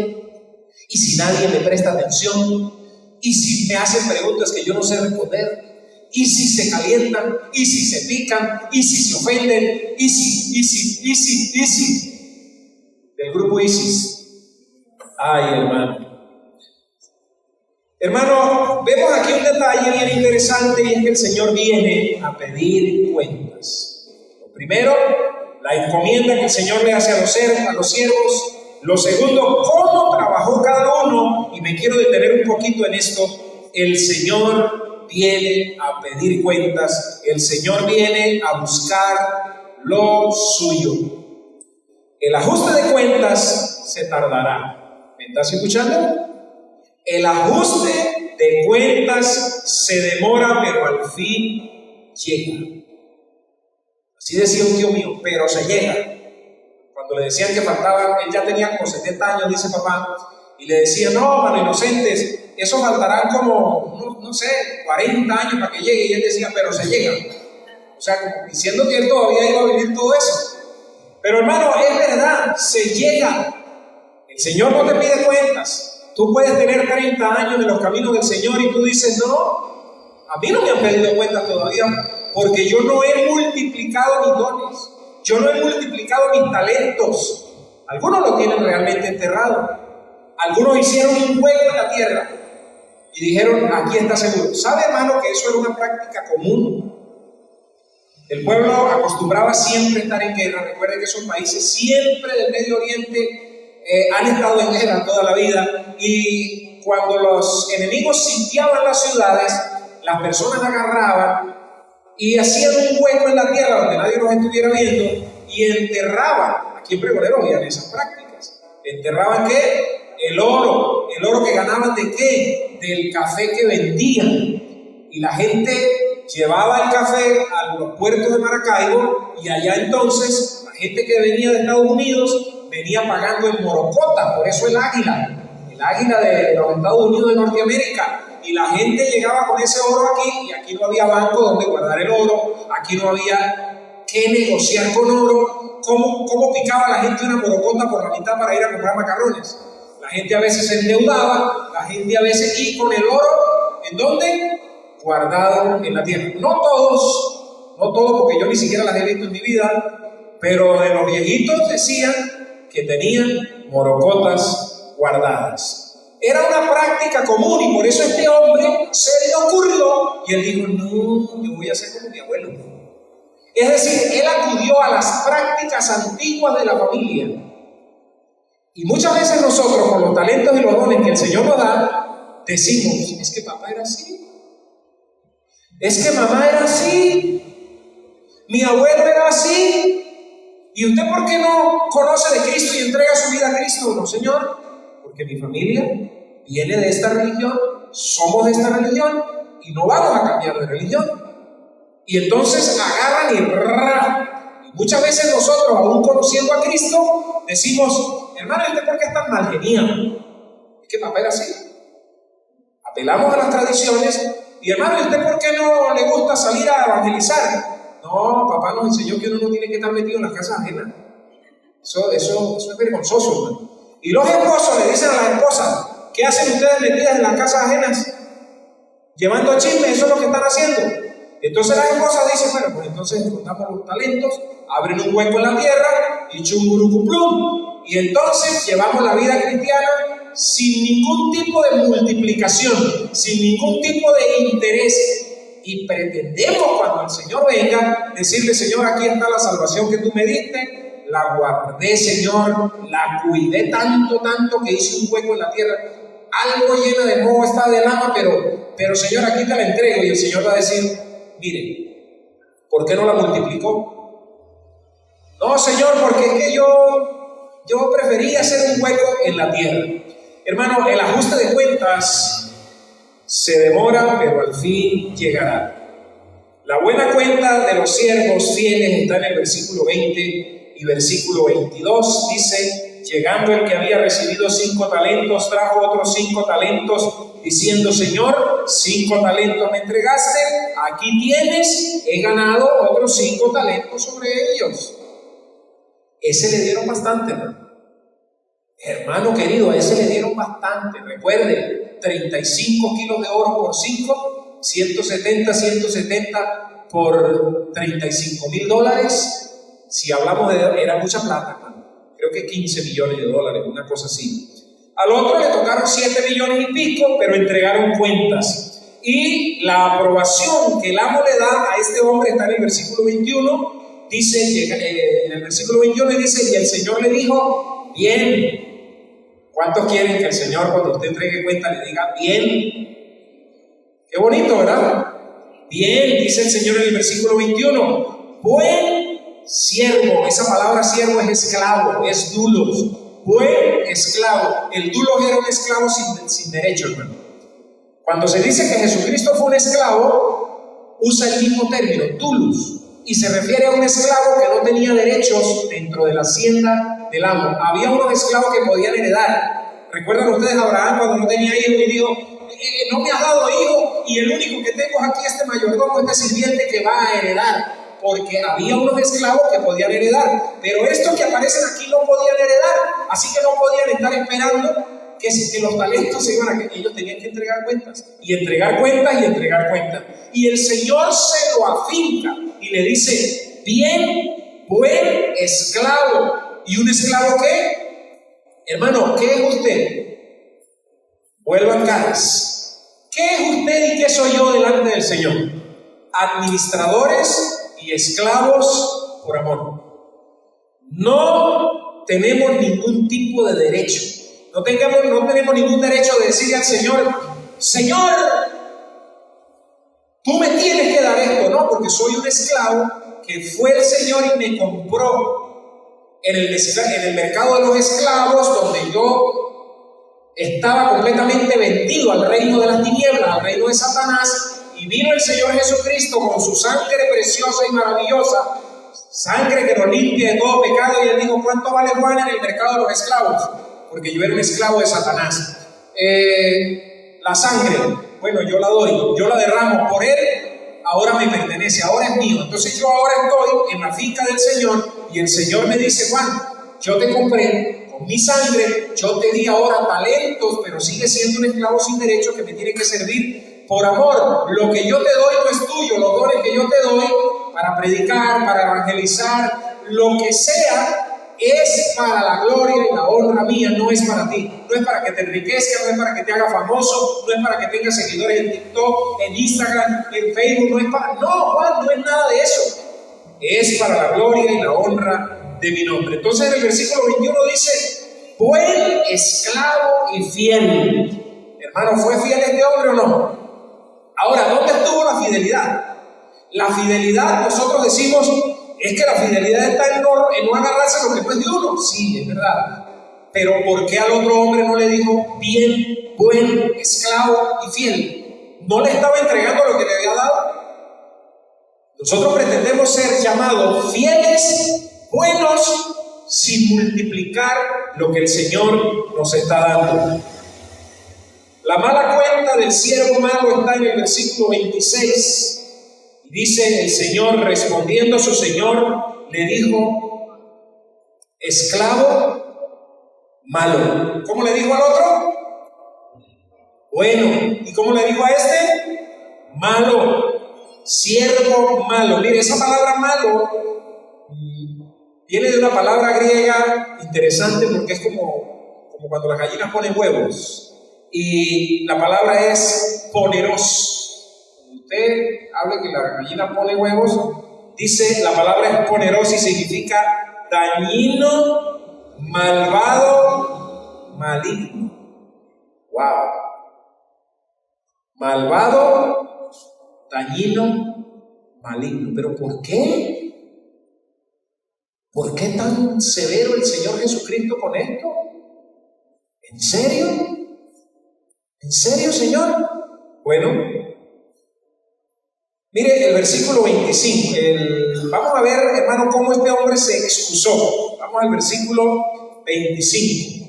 ¿Y si nadie me presta atención? ¿Y si me hacen preguntas que yo no sé responder? ¿Y si se calientan? ¿Y si se pican? ¿Y si se ofenden? ¿Y si? Del grupo ISIS. Ay, hermano. Hermano, vemos aquí un detalle bien interesante y es que el Señor viene a pedir cuentas. Lo primero, la encomienda que el Señor le hace a los siervos. Lo segundo, cómo trabajó cada uno. Y me quiero detener un poquito en esto. El Señor viene a pedir cuentas. El Señor viene a buscar lo suyo. El ajuste de cuentas se tardará. ¿Me estás escuchando? El ajuste de cuentas se demora, pero al fin llega. Así decía un tío mío, pero se llega. Cuando le decían que faltaba, él ya tenía como 70 años, dice papá, y le decía, no, mano, inocentes, eso faltarán como, no sé, 40 años para que llegue, y él decía, pero se llega. O sea, como diciendo que él todavía iba a vivir todo eso. Pero hermano, es verdad, se llega. El Señor no te pide cuentas. Tú puedes tener 30 años en los caminos del Señor y tú dices, no, a mí no me han pedido cuentas todavía, porque yo no he multiplicado mis dones, yo no he multiplicado mis talentos. Algunos lo tienen realmente enterrado, algunos hicieron un hueco en la tierra y dijeron, aquí está seguro. ¿Sabe, hermano, que eso era una práctica común? El pueblo acostumbraba siempre estar en guerra. Recuerden que esos países siempre del Medio Oriente han estado en guerra toda la vida, y cuando los enemigos sitiaban las ciudades, las personas agarraban y hacían un hueco en la tierra donde nadie los estuviera viendo y enterraban. Aquí en Pregonero habían esas prácticas. ¿Enterraban qué? El oro que ganaban ¿de qué? Del café que vendían. Y la gente llevaba el café a los puertos de Maracaibo, y allá entonces la gente que venía de Estados Unidos venía pagando en morocota, por eso el águila de los Estados Unidos de Norteamérica, y la gente llegaba con ese oro aquí, y aquí no había banco donde guardar el oro, aquí no había que negociar con oro. ¿Cómo picaba la gente una morocota por la mitad para ir a comprar macarrones? La gente a veces se endeudaba, la gente a veces, y con el oro, ¿en dónde? Guardado en la tierra. No todos, porque yo ni siquiera las he visto en mi vida, pero de los viejitos decían que tenían morocotas guardadas. Era una práctica común, y por eso este hombre se le ocurrió y él dijo, no, yo voy a hacer como mi abuelo. Es decir, él acudió a las prácticas antiguas de la familia. Y muchas veces nosotros, con los talentos y los dones que el Señor nos da, decimos, es que papá era así, es que mamá era así, mi abuelo era así. ¿Y usted por qué no conoce de Cristo y entrega su vida a Cristo? No, Señor, porque mi familia viene de esta religión, somos de esta religión y no vamos a cambiar de religión. Y entonces agarran y muchas veces nosotros, aún conociendo a Cristo, decimos, hermano, ¿y usted por qué es tan mal genial? Es que papá era así. Apelamos a las tradiciones. Y hermano, ¿y usted por qué no le gusta salir a evangelizar? No, papá nos enseñó que uno no tiene que estar metido en las casas ajenas. Eso es vergonzoso, hermano. Y los esposos le dicen a las esposas, ¿qué hacen ustedes metidas en las casas ajenas? Llevando chismes, eso es lo que están haciendo. Entonces las esposas dicen, bueno, pues entonces encontramos los talentos, abren un hueco en la tierra y chumburucuplum. Y entonces llevamos la vida cristiana sin ningún tipo de multiplicación, sin ningún tipo de interés. Y pretendemos, cuando el Señor venga, decirle, Señor, aquí está la salvación que tú me diste, la guardé, Señor, la cuidé tanto que hice un hueco en la tierra, algo lleno de moho está de lama, pero Señor, aquí te la entrego. Y el Señor va a decir, mire, ¿por qué no la multiplicó? No, Señor, porque es que yo prefería hacer un hueco en la tierra. Hermano, el ajuste de cuentas se demora, pero al fin llegará. La buena cuenta de los siervos fieles está en el versículo 20, y versículo 22 dice: llegando el que había recibido 5 talentos, trajo otros 5 talentos, diciendo: Señor, 5 talentos me entregaste, aquí tienes, he ganado otros 5 talentos sobre ellos. Ese le dieron bastante, hermano querido, a ese le dieron bastante. Recuerde, 35 kilos de oro por 5, 170 por $35,000. Si hablamos de, era mucha plata, hermano. Creo que $15 millones, una cosa así. Al otro le tocaron 7 millones y pico, pero entregaron cuentas. Y la aprobación que el amo le da a este hombre está en el versículo 21. Dice, en el versículo 21 dice: y el Señor le dijo: bien. ¿Cuántos quieren que el Señor, cuando usted entregue cuenta, le diga bien? Qué bonito, ¿verdad? Bien, dice el Señor en el versículo 21. Buen siervo. Esa palabra siervo es esclavo, es dulos. Buen esclavo. El dulos era un esclavo sin derecho, hermano. Cuando se dice que Jesucristo fue un esclavo, usa el mismo término, dulos, y se refiere a un esclavo que no tenía derechos dentro de la hacienda del amo. Había unos esclavos que podían heredar. ¿Recuerdan ustedes a Abraham cuando no tenía hijo y dijo: no me has dado hijo, y el único que tengo aquí es este mayordomo, este sirviente que va a heredar? Porque había unos esclavos que podían heredar, pero estos que aparecen aquí no podían heredar, así que no podían estar esperando que los talentos se iban a que ellos tenían que entregar cuentas, y entregar cuentas, y entregar cuentas. Y el Señor se lo afinca y le dice: bien, buen esclavo. ¿Y un esclavo qué? Hermano, ¿qué es usted? Vuelvan caras. ¿Qué es usted y qué soy yo delante del Señor? Administradores y esclavos por amor. No tenemos ningún tipo de derecho. No tenemos ningún derecho de decirle al Señor: Señor, tú me tienes que dar esto. No, porque soy un esclavo que fue el Señor y me compró en el mercado de los esclavos, donde yo estaba completamente vendido al reino de las tinieblas, al reino de Satanás. Y vino el Señor Jesucristo con su sangre preciosa y maravillosa, sangre que nos limpia de todo pecado. Y él dijo: ¿cuánto vale Juan en el mercado de los esclavos? Porque yo era un esclavo de Satanás. La sangre, bueno, yo la doy, yo la derramo por él, ahora me pertenece, ahora es mío. Entonces yo ahora estoy en la finca del Señor, y el Señor me dice: Juan, yo te compré con mi sangre, yo te di ahora talentos, pero sigue siendo un esclavo sin derecho que me tiene que servir por amor. Lo que yo te doy no es tuyo, los dones que yo te doy para predicar, para evangelizar, lo que sea, es para la gloria y la honra mía, no es para ti. No es para que te enriquezcas, no es para que te haga famoso, no es para que tengas seguidores en TikTok, en Instagram, en Facebook, no es para... No, Juan, no es nada de eso. Es para la gloria y la honra de mi nombre. Entonces en el versículo 21 dice: buen esclavo y fiel. Hermano, ¿fue fiel este hombre o no? Ahora, ¿dónde estuvo la fidelidad? La fidelidad, nosotros decimos, es que la fidelidad está en no agarrarse lo que no es de uno. Sí, es verdad. Pero ¿por qué al otro hombre no le dijo: bien, buen esclavo y fiel? ¿No le estaba entregando lo que le había dado? Nosotros pretendemos ser llamados fieles, buenos, sin multiplicar lo que el Señor nos está dando. La mala cuenta del siervo malo está en el versículo 26. Y dice: el Señor, respondiendo a su Señor, le dijo: esclavo malo. ¿Cómo le dijo al otro? Bueno. ¿Y cómo le dijo a este? Malo. Siervo malo. Mire, esa palabra malo viene de una palabra griega interesante, porque es como cuando las gallinas ponen huevos. Y la palabra es poneros. Cuando usted habla que la gallina pone huevos, dice la palabra es poneros y significa dañino, malvado, maligno. ¡Wow! Malvado, dañino, maligno. ¿Pero por qué? ¿Por qué tan severo el Señor Jesucristo con esto? ¿En serio? ¿En serio, Señor? Bueno, Mire el versículo 25. Vamos a ver, hermano, cómo este hombre se excusó. Vamos al versículo 25.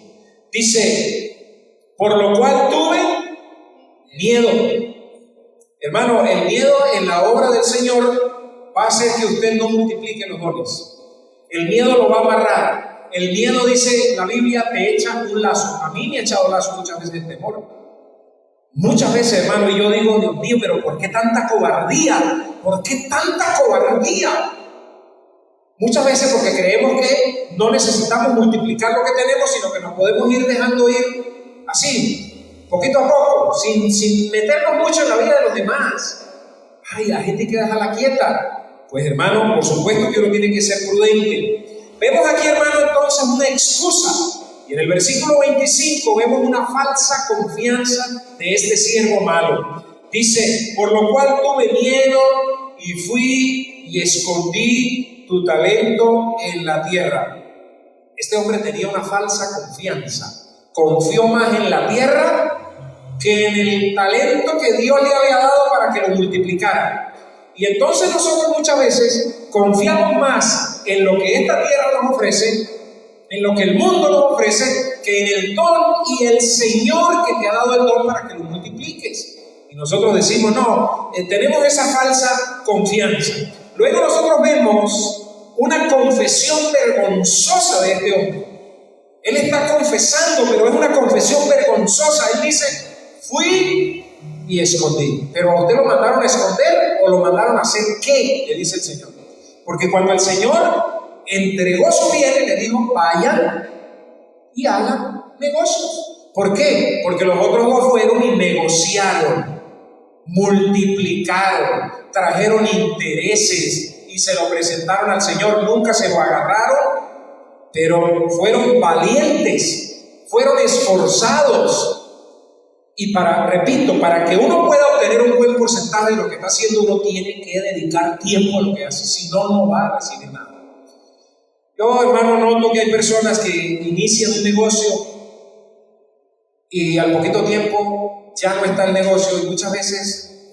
Dice: por lo cual tuve miedo. Hermano, el miedo en la obra del Señor va a hacer que usted no multiplique los dones. El miedo lo va a amarrar. El miedo, dice la Biblia, te echa un lazo. A mí me ha echado lazo muchas veces el temor. Muchas veces, hermano, y yo digo: Dios mío, pero ¿por qué tanta cobardía? ¿Por qué tanta cobardía? Muchas veces porque creemos que no necesitamos multiplicar lo que tenemos, sino que nos podemos ir dejando ir así, poquito a poco, sin meternos mucho en la vida de los demás. Ay, la gente hay que dejarla quieta. Pues, hermano, por supuesto que uno tiene que ser prudente. Vemos aquí, hermano, entonces una excusa. Y en el versículo 25 vemos una falsa confianza de este siervo malo. Dice: por lo cual tuve miedo y fui y escondí tu talento en la tierra. Este hombre tenía una falsa confianza. Confió más en la tierra que en el talento que Dios le había dado para que lo multiplicara. Y entonces nosotros muchas veces confiamos más en lo que esta tierra nos ofrece, en lo que el mundo nos ofrece, que en el don y el Señor que te ha dado el don para que lo multipliques. Y nosotros decimos: no, tenemos esa falsa confianza. Luego nosotros vemos una confesión vergonzosa de este hombre. Él está confesando, pero es una confesión vergonzosa. Él dice: fui y escondí. Pero ¿a usted lo mandaron a esconder o lo mandaron a hacer qué? Le dice el Señor. Porque cuando el Señor entregó su bien, le dijo: vayan y hagan negocios. ¿Por qué? Porque los otros dos fueron y negociaron, multiplicaron, trajeron intereses y se lo presentaron al Señor. Nunca se lo agarraron, pero fueron valientes, fueron esforzados. Y repito, para que uno pueda obtener un buen porcentaje de lo que está haciendo, uno tiene que dedicar tiempo a lo que hace, si no, no va a recibir nada. Yo, hermano, noto que hay personas que inician un negocio y al poquito tiempo ya no está el negocio, y muchas veces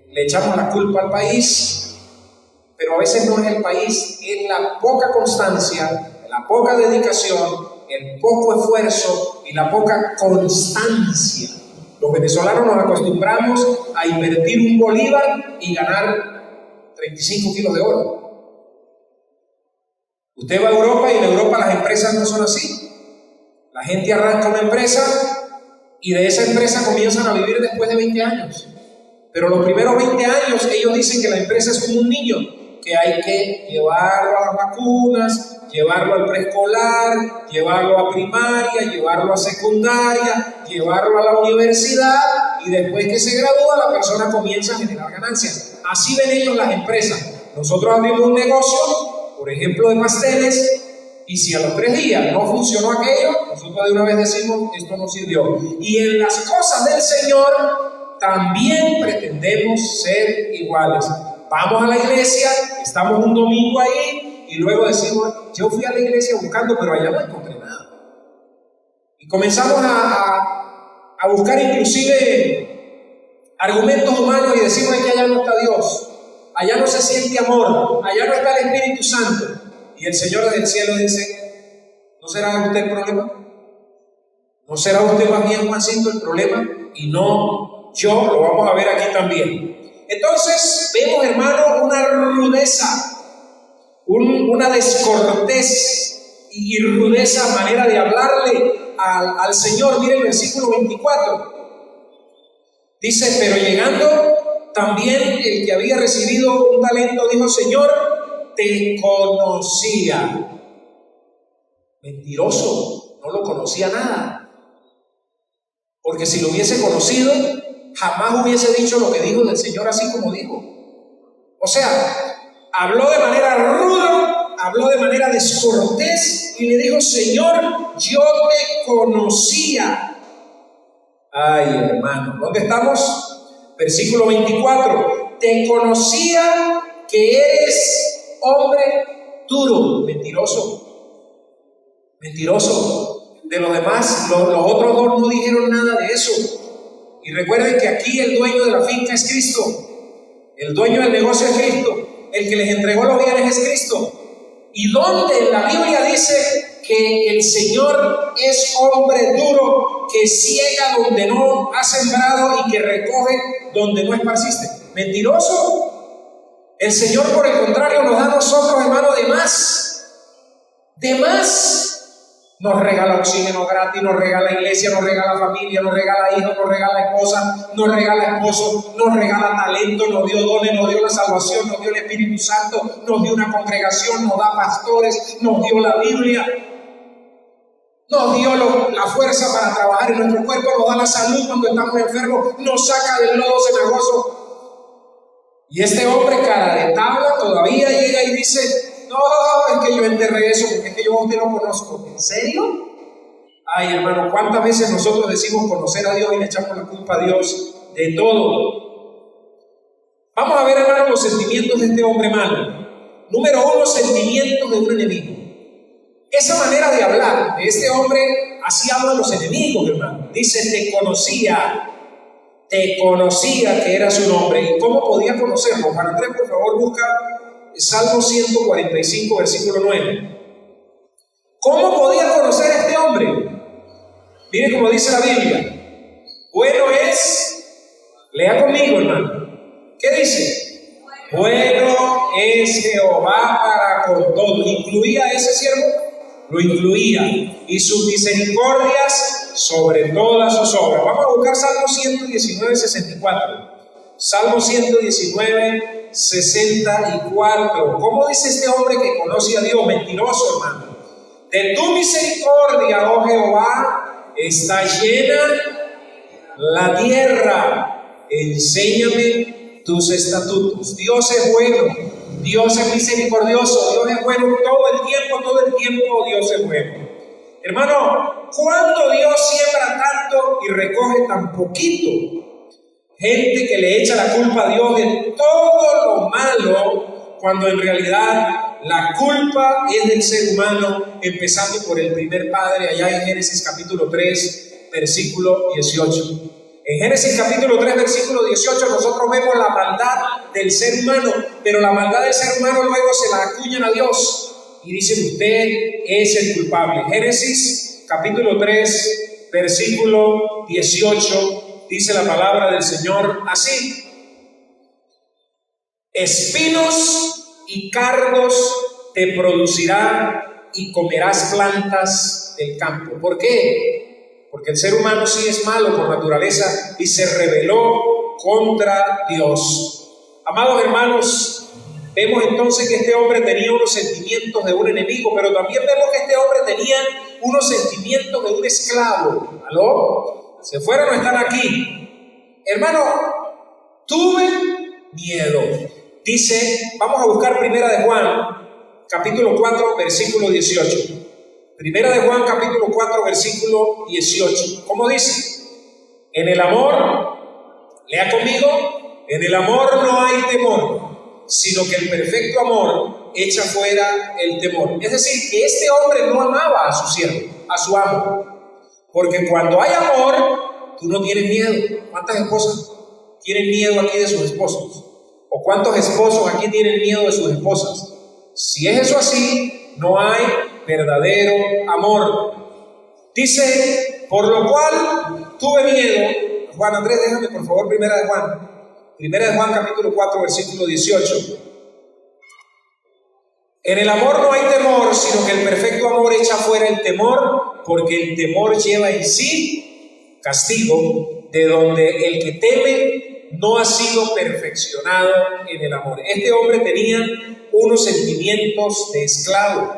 le echamos la culpa al país, pero a veces no es el país, es la poca constancia, la poca dedicación, el poco esfuerzo y la poca constancia. Los venezolanos nos acostumbramos a invertir un bolívar y ganar 35 kilos de oro. Usted va a Europa y en Europa las empresas no son así. La gente arranca una empresa y de esa empresa comienzan a vivir después de 20 años. Pero los primeros 20 años ellos dicen que la empresa es como un niño, que hay que llevarlo a las vacunas, llevarlo al preescolar, llevarlo a primaria, llevarlo a secundaria, llevarlo a la universidad, y después que se gradúa la persona comienza a generar ganancias. Así ven ellos las empresas. Nosotros abrimos un negocio, por ejemplo, de pasteles, y si a los 3 días no funcionó aquello, nosotros de una vez decimos: esto no sirvió. Y en las cosas del Señor también pretendemos ser iguales. Vamos a la iglesia, estamos un domingo ahí y luego decimos: yo fui a la iglesia buscando, pero allá no encontré nada. Y comenzamos a buscar inclusive argumentos humanos y decimos: es que allá no está Dios, allá no se siente amor, allá no está el Espíritu Santo. Y el Señor desde el cielo dice: ¿no será usted el problema? ¿No será usted más bien, Juancito, el problema? Y no yo, lo vamos a ver aquí también. Entonces vemos, hermano, una rudeza, una descortés y rudeza manera de hablarle al Señor. Mire el versículo 24. Dice: pero llegando también el que había recibido un talento, dijo: Señor, te conocía. Mentiroso, no lo conocía nada. Porque si lo hubiese conocido, jamás hubiese dicho lo que dijo del Señor así como dijo. O sea, habló de manera ruda, habló de manera descortés y le dijo: Señor, yo te conocía. Ay, hermano, ¿dónde estamos? Versículo 24. Te conocía que eres hombre duro. Mentiroso. Mentiroso. De los demás, los otros dos no dijeron nada de eso. Y recuerden que aquí el dueño de la finca es Cristo. El dueño del negocio es Cristo. El que les entregó los bienes es Cristo. ¿Y dónde en la Biblia dice que el Señor es hombre duro, que ciega donde no ha sembrado y que recoge donde no esparciste? Mentiroso. El Señor, por el contrario, nos da a nosotros, hermano, de más. Nos regala oxígeno gratis, nos regala iglesia, nos regala familia, nos regala hijos, nos regala esposa, nos regala esposo, nos regala talento, nos dio dones, nos dio la salvación, nos dio el Espíritu Santo, nos dio una congregación, nos da pastores, nos dio la Biblia, nos dio la fuerza para trabajar en nuestro cuerpo, nos da la salud cuando estamos enfermos, nos saca del lodo cenagoso. Y este hombre, cara de tabla, todavía llega y dice: no, es que yo enterré eso, porque es que yo a usted lo conozco. ¿En serio? Ay, hermano, ¿cuántas veces nosotros decimos conocer a Dios y le echamos la culpa a Dios de todo? Vamos a ver, hermano, los sentimientos de este hombre malo. Número 1, sentimientos de un enemigo. Esa manera de hablar de este hombre, así hablan los enemigos, hermano. Dice: te conocía que era su nombre. ¿Y cómo podía conocerlo? Juan Andrés, por favor, busca Salmo 145, versículo 9. ¿Cómo podía conocer a este hombre? Mire cómo dice la Biblia. Bueno es, lea conmigo, hermano. ¿Qué dice? Bueno es Jehová para con todo. ¿Incluía a ese siervo? Lo incluía. Y sus misericordias sobre todas sus obras. Vamos a buscar Salmo 119, 64. Salmo 119, 64. ¿Cómo dice este hombre que conoce a Dios? Mentiroso, hermano. De tu misericordia, oh Jehová, está llena la tierra. Enséñame tus estatutos. Dios es bueno, Dios es misericordioso, Dios es bueno todo el tiempo Dios es bueno. Hermano, ¿cuándo Dios siembra tanto y recoge tan poquito? Gente que le echa la culpa a Dios de todo lo malo, cuando en realidad la culpa es del ser humano, empezando por el primer padre, allá en Génesis capítulo 3, versículo 18. En Génesis capítulo 3, versículo 18, nosotros vemos la maldad del ser humano, pero la maldad del ser humano luego se la acuñan a Dios y dicen: usted es el culpable. Génesis capítulo 3, versículo 18. Dice la palabra del Señor así: espinos y cardos te producirá y comerás plantas del campo. ¿Por qué? Porque el ser humano sí es malo por naturaleza y se rebeló contra Dios. Amados hermanos, vemos entonces que este hombre tenía unos sentimientos de un enemigo, pero también vemos que este hombre tenía unos sentimientos de un esclavo. ¿Aló? ¿Se fueron o están aquí? Hermano, tuve miedo. Dice, vamos a buscar Primera de Juan, capítulo 4, versículo 18. Primera de Juan, capítulo 4, versículo 18. ¿Cómo dice? En el amor, lea conmigo, en el amor no hay temor, sino que el perfecto amor echa fuera el temor. Es decir, que este hombre no amaba a su siervo, a su amo. Porque cuando hay amor, tú no tienes miedo. ¿Cuántas esposas tienen miedo aquí de sus esposos? ¿O cuántos esposos aquí tienen miedo de sus esposas? Si es eso así, no hay verdadero amor. Dice, por lo cual tuve miedo. Juan Andrés, déjame por favor Primera de Juan. Primera de Juan capítulo 4, versículo 18. En el amor no hay temor, sino que el perfecto amor echa fuera el temor, porque el temor lleva en sí castigo, de donde el que teme no ha sido perfeccionado en el amor. Este hombre tenía unos sentimientos de esclavo,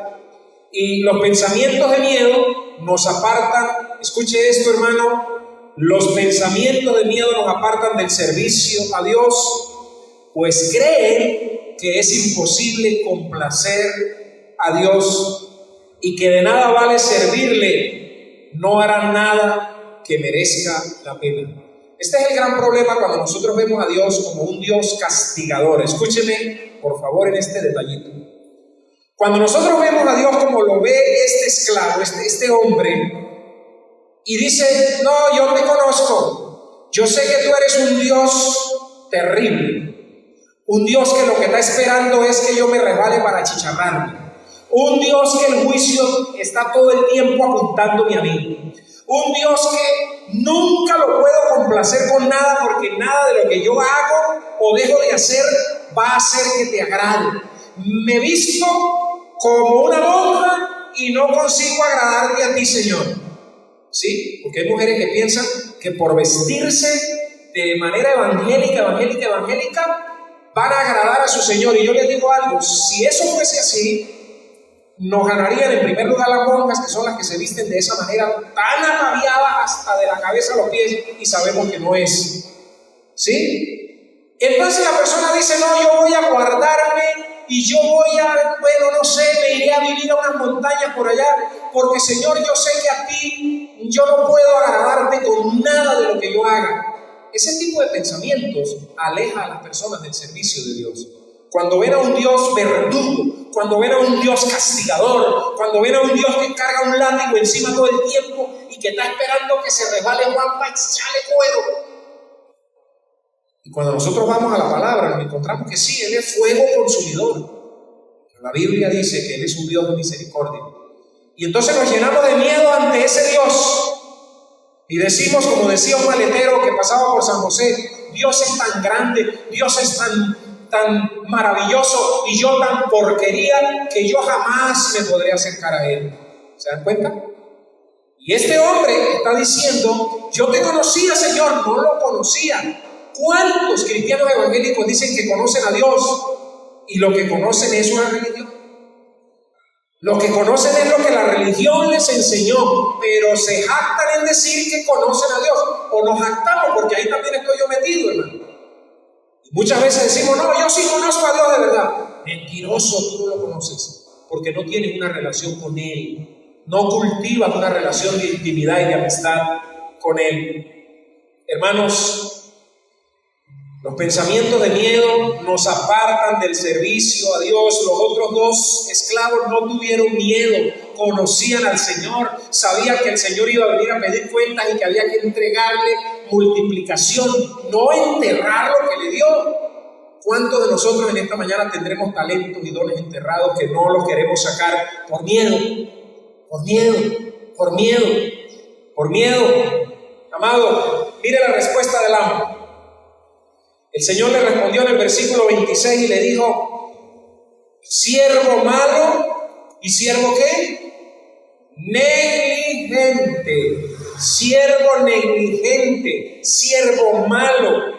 y los pensamientos de miedo nos apartan. Escuche esto, hermano: los pensamientos de miedo nos apartan del servicio a Dios, pues creen que es imposible complacer a Dios y que de nada vale servirle, no harán nada que merezca la pena. Este es el gran problema cuando nosotros vemos a Dios como un Dios castigador. Escúcheme, por favor, en este detallito. Cuando nosotros vemos a Dios como lo ve este esclavo, este hombre, y dice: no, yo te conozco, yo sé que tú eres un Dios terrible, Un Dios que lo que está esperando es que yo me resbale para achicharrarme. Un Dios que el juicio está todo el tiempo apuntándome a mí. Un Dios que nunca lo puedo complacer con nada, porque nada de lo que yo hago o dejo de hacer va a hacer que te agrade. Me visto como una monja y no consigo agradarte a ti, Señor. ¿Sí? Porque hay mujeres que piensan que por vestirse de manera evangélica, van a agradar a su Señor. Y yo les digo algo, si eso fuese así, nos ganarían en primer lugar las monjas, que son las que se visten de esa manera tan ataviadas hasta de la cabeza a los pies, y sabemos que no es. ¿Sí? Entonces la persona dice, no, yo voy a guardarme y yo voy a, bueno, no sé, me iré a vivir a unas montañas por allá, porque Señor, yo sé que a ti yo no puedo agradarte con nada de lo que yo haga. Ese tipo de pensamientos aleja a las personas del servicio de Dios. Cuando ven a un Dios verdugo, cuando ven a un Dios castigador, cuando ven a un Dios que carga un látigo encima todo el tiempo y que está esperando que se resbale Juan para echarle fuego. Y cuando nosotros vamos a la palabra, nos encontramos que sí, Él es fuego consumidor. Pero la Biblia dice que Él es un Dios de misericordia. Y entonces nos llenamos de miedo ante ese Dios. Y decimos, como decía un maletero que pasaba por San José, Dios es tan grande, Dios es tan maravilloso y yo tan porquería que yo jamás me podré acercar a Él. ¿Se dan cuenta? Y este hombre está diciendo, yo te conocía, Señor, no lo conocía. ¿Cuántos cristianos evangélicos dicen que conocen a Dios y lo que conocen es una religión? Lo que conocen es lo que la religión les enseñó, pero se jactan en decir que conocen a Dios. O nos jactamos, porque ahí también estoy yo metido, hermano. Muchas veces decimos, no, yo sí conozco a Dios de verdad. Mentiroso, tú no lo conoces, porque no tienes una relación con Él. No cultivas una relación de intimidad y de amistad con Él. Hermanos, los pensamientos de miedo nos apartan del servicio a Dios. Los otros dos esclavos no tuvieron miedo, conocían al Señor, sabían que el Señor iba a venir a pedir cuentas y que había que entregarle multiplicación, no enterrar lo que le dio. ¿Cuántos de nosotros en esta mañana tendremos talentos y dones enterrados que no los queremos sacar por miedo? Por miedo. Amado, mire la respuesta del amo. El Señor le respondió en el versículo 26 y le dijo, siervo malo y siervo ¿qué? Negligente, siervo negligente, siervo malo.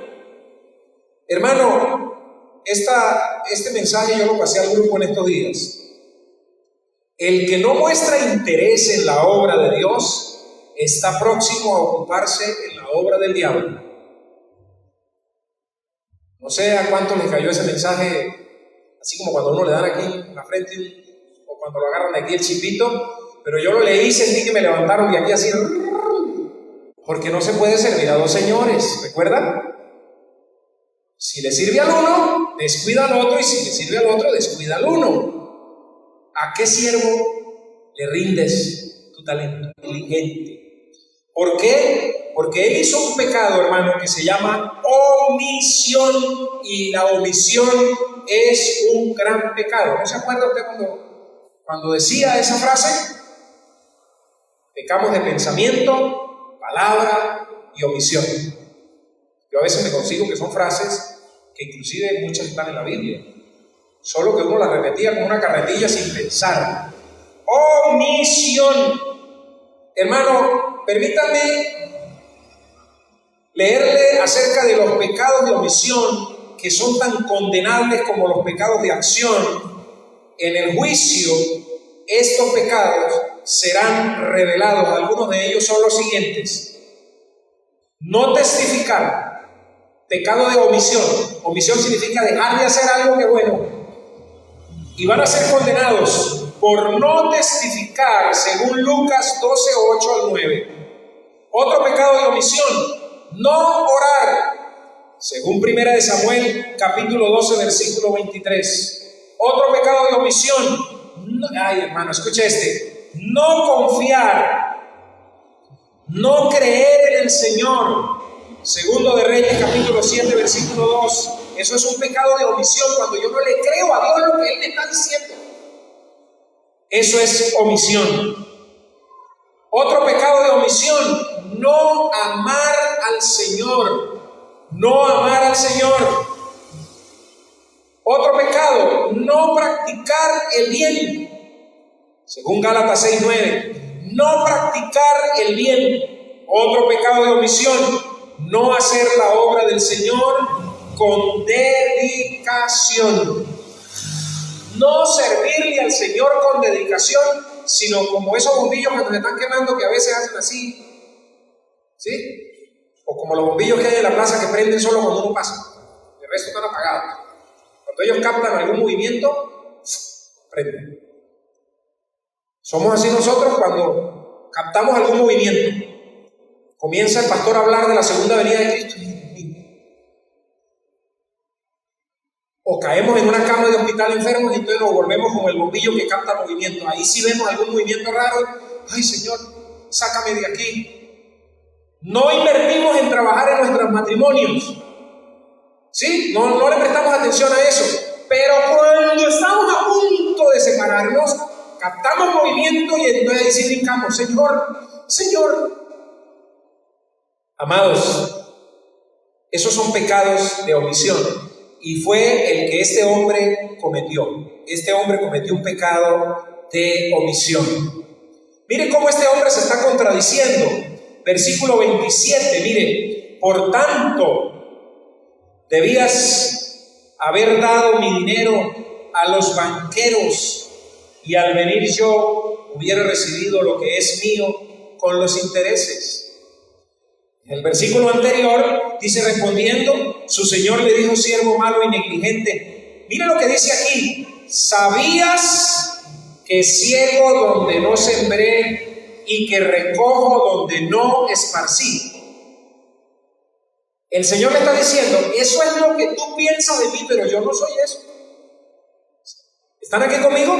Hermano, este mensaje yo lo pasé al grupo en estos días. El que no muestra interés en la obra de Dios está próximo a ocuparse en la obra del diablo. No sé a cuánto les cayó ese mensaje, así como cuando uno le dan aquí en la frente o cuando lo agarran de aquí el chipito, pero yo lo leí y sentí que me levantaron de aquí así, porque no se puede servir a dos señores, ¿recuerdan? Si le sirve al uno, descuida al otro, y si le sirve al otro, descuida al uno. ¿A qué siervo le rindes tu talento? Diligente. ¿Por qué? Porque él hizo un pecado, hermano, que se llama omisión, y la omisión es un gran pecado. ¿No se acuerda usted cuando decía esa frase? Pecamos de pensamiento, palabra y omisión. Yo a veces me consigo que son frases que inclusive muchas están en la Biblia, solo que uno las repetía como una carretilla sin pensar. Omisión. Hermano, permítame leerle acerca de los pecados de omisión que son tan condenables como los pecados de acción. En el juicio, estos pecados serán revelados. Algunos de ellos son los siguientes: no testificar, pecado de omisión. Omisión significa dejar de hacer algo que bueno, y van a ser condenados por no testificar, según Lucas 12, 8 al 9. Otro pecado de omisión: no orar, según 1 Samuel capítulo 12, versículo 23. Otro pecado de omisión, ay hermano, escucha este: no confiar, no creer en el Señor, segundo de Reyes capítulo 7, versículo 2. Eso es un pecado de omisión, cuando yo no le creo a Dios lo que Él me está diciendo. Eso es omisión. Otro pecado de omisión, no amar al Señor. No amar al Señor. Otro pecado, no practicar el bien. Según Gálatas 6:9, no practicar el bien. Otro pecado de omisión, no hacer la obra del Señor con dedicación. No servirle al Señor con dedicación, sino como esos bombillos cuando se están quemando que a veces hacen así, ¿sí? O como los bombillos que hay en la plaza que prenden solo cuando uno pasa, el resto están apagados. Cuando ellos captan algún movimiento, prenden. Somos así nosotros cuando captamos algún movimiento. Comienza el pastor a hablar de la segunda venida de Cristo. O caemos en una cama de hospital enfermos y entonces nos volvemos como el bombillo que capta movimiento. Ahí sí vemos algún movimiento raro. Ay, Señor, sácame de aquí. No invertimos en trabajar en nuestros matrimonios. ¿Sí? No le prestamos atención a eso. Pero cuando estamos a punto de separarnos, captamos movimiento y entonces ahí sí brincamos. Señor. Amados, esos son pecados de omisión. Y fue el que este hombre cometió. Este hombre cometió un pecado de omisión. Mire cómo este hombre se está contradiciendo. Versículo 27, mire. Por tanto, debías haber dado mi dinero a los banqueros y al venir yo hubiera recibido lo que es mío con los intereses. El versículo anterior dice, respondiendo, su señor le dijo, siervo malo y negligente. Mira lo que dice aquí. ¿Sabías que ciego donde no sembré y que recojo donde no esparcí? El Señor le está diciendo, eso es lo que tú piensas de mí, pero yo no soy eso. ¿Están aquí conmigo?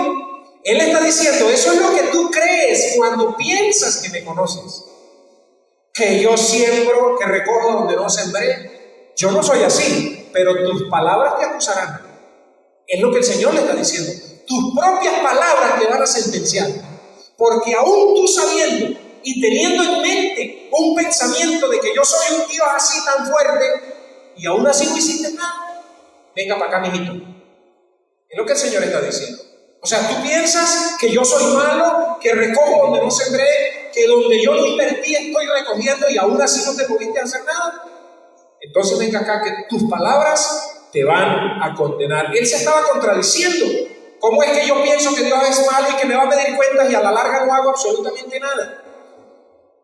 Él le está diciendo, eso es lo que tú crees cuando piensas que me conoces. Que yo siembro, que recojo donde no sembré. Yo no soy así, pero tus palabras te acusarán. Es lo que el Señor le está diciendo. Tus propias palabras te van a sentenciar. Porque aún tú sabiendo y teniendo en mente un pensamiento de que yo soy un Dios así tan fuerte, y aún así no hiciste nada, venga para acá, mijito. Es lo que el Señor está diciendo. O sea, tú piensas que yo soy malo, que recojo donde no sembré, que donde yo no invertí estoy recogiendo y aún así no te pudiste hacer nada. Entonces venga acá, que tus palabras te van a condenar. Él se estaba contradiciendo. ¿Cómo es que yo pienso que Dios es malo y que me va a pedir cuentas y a la larga no hago absolutamente nada?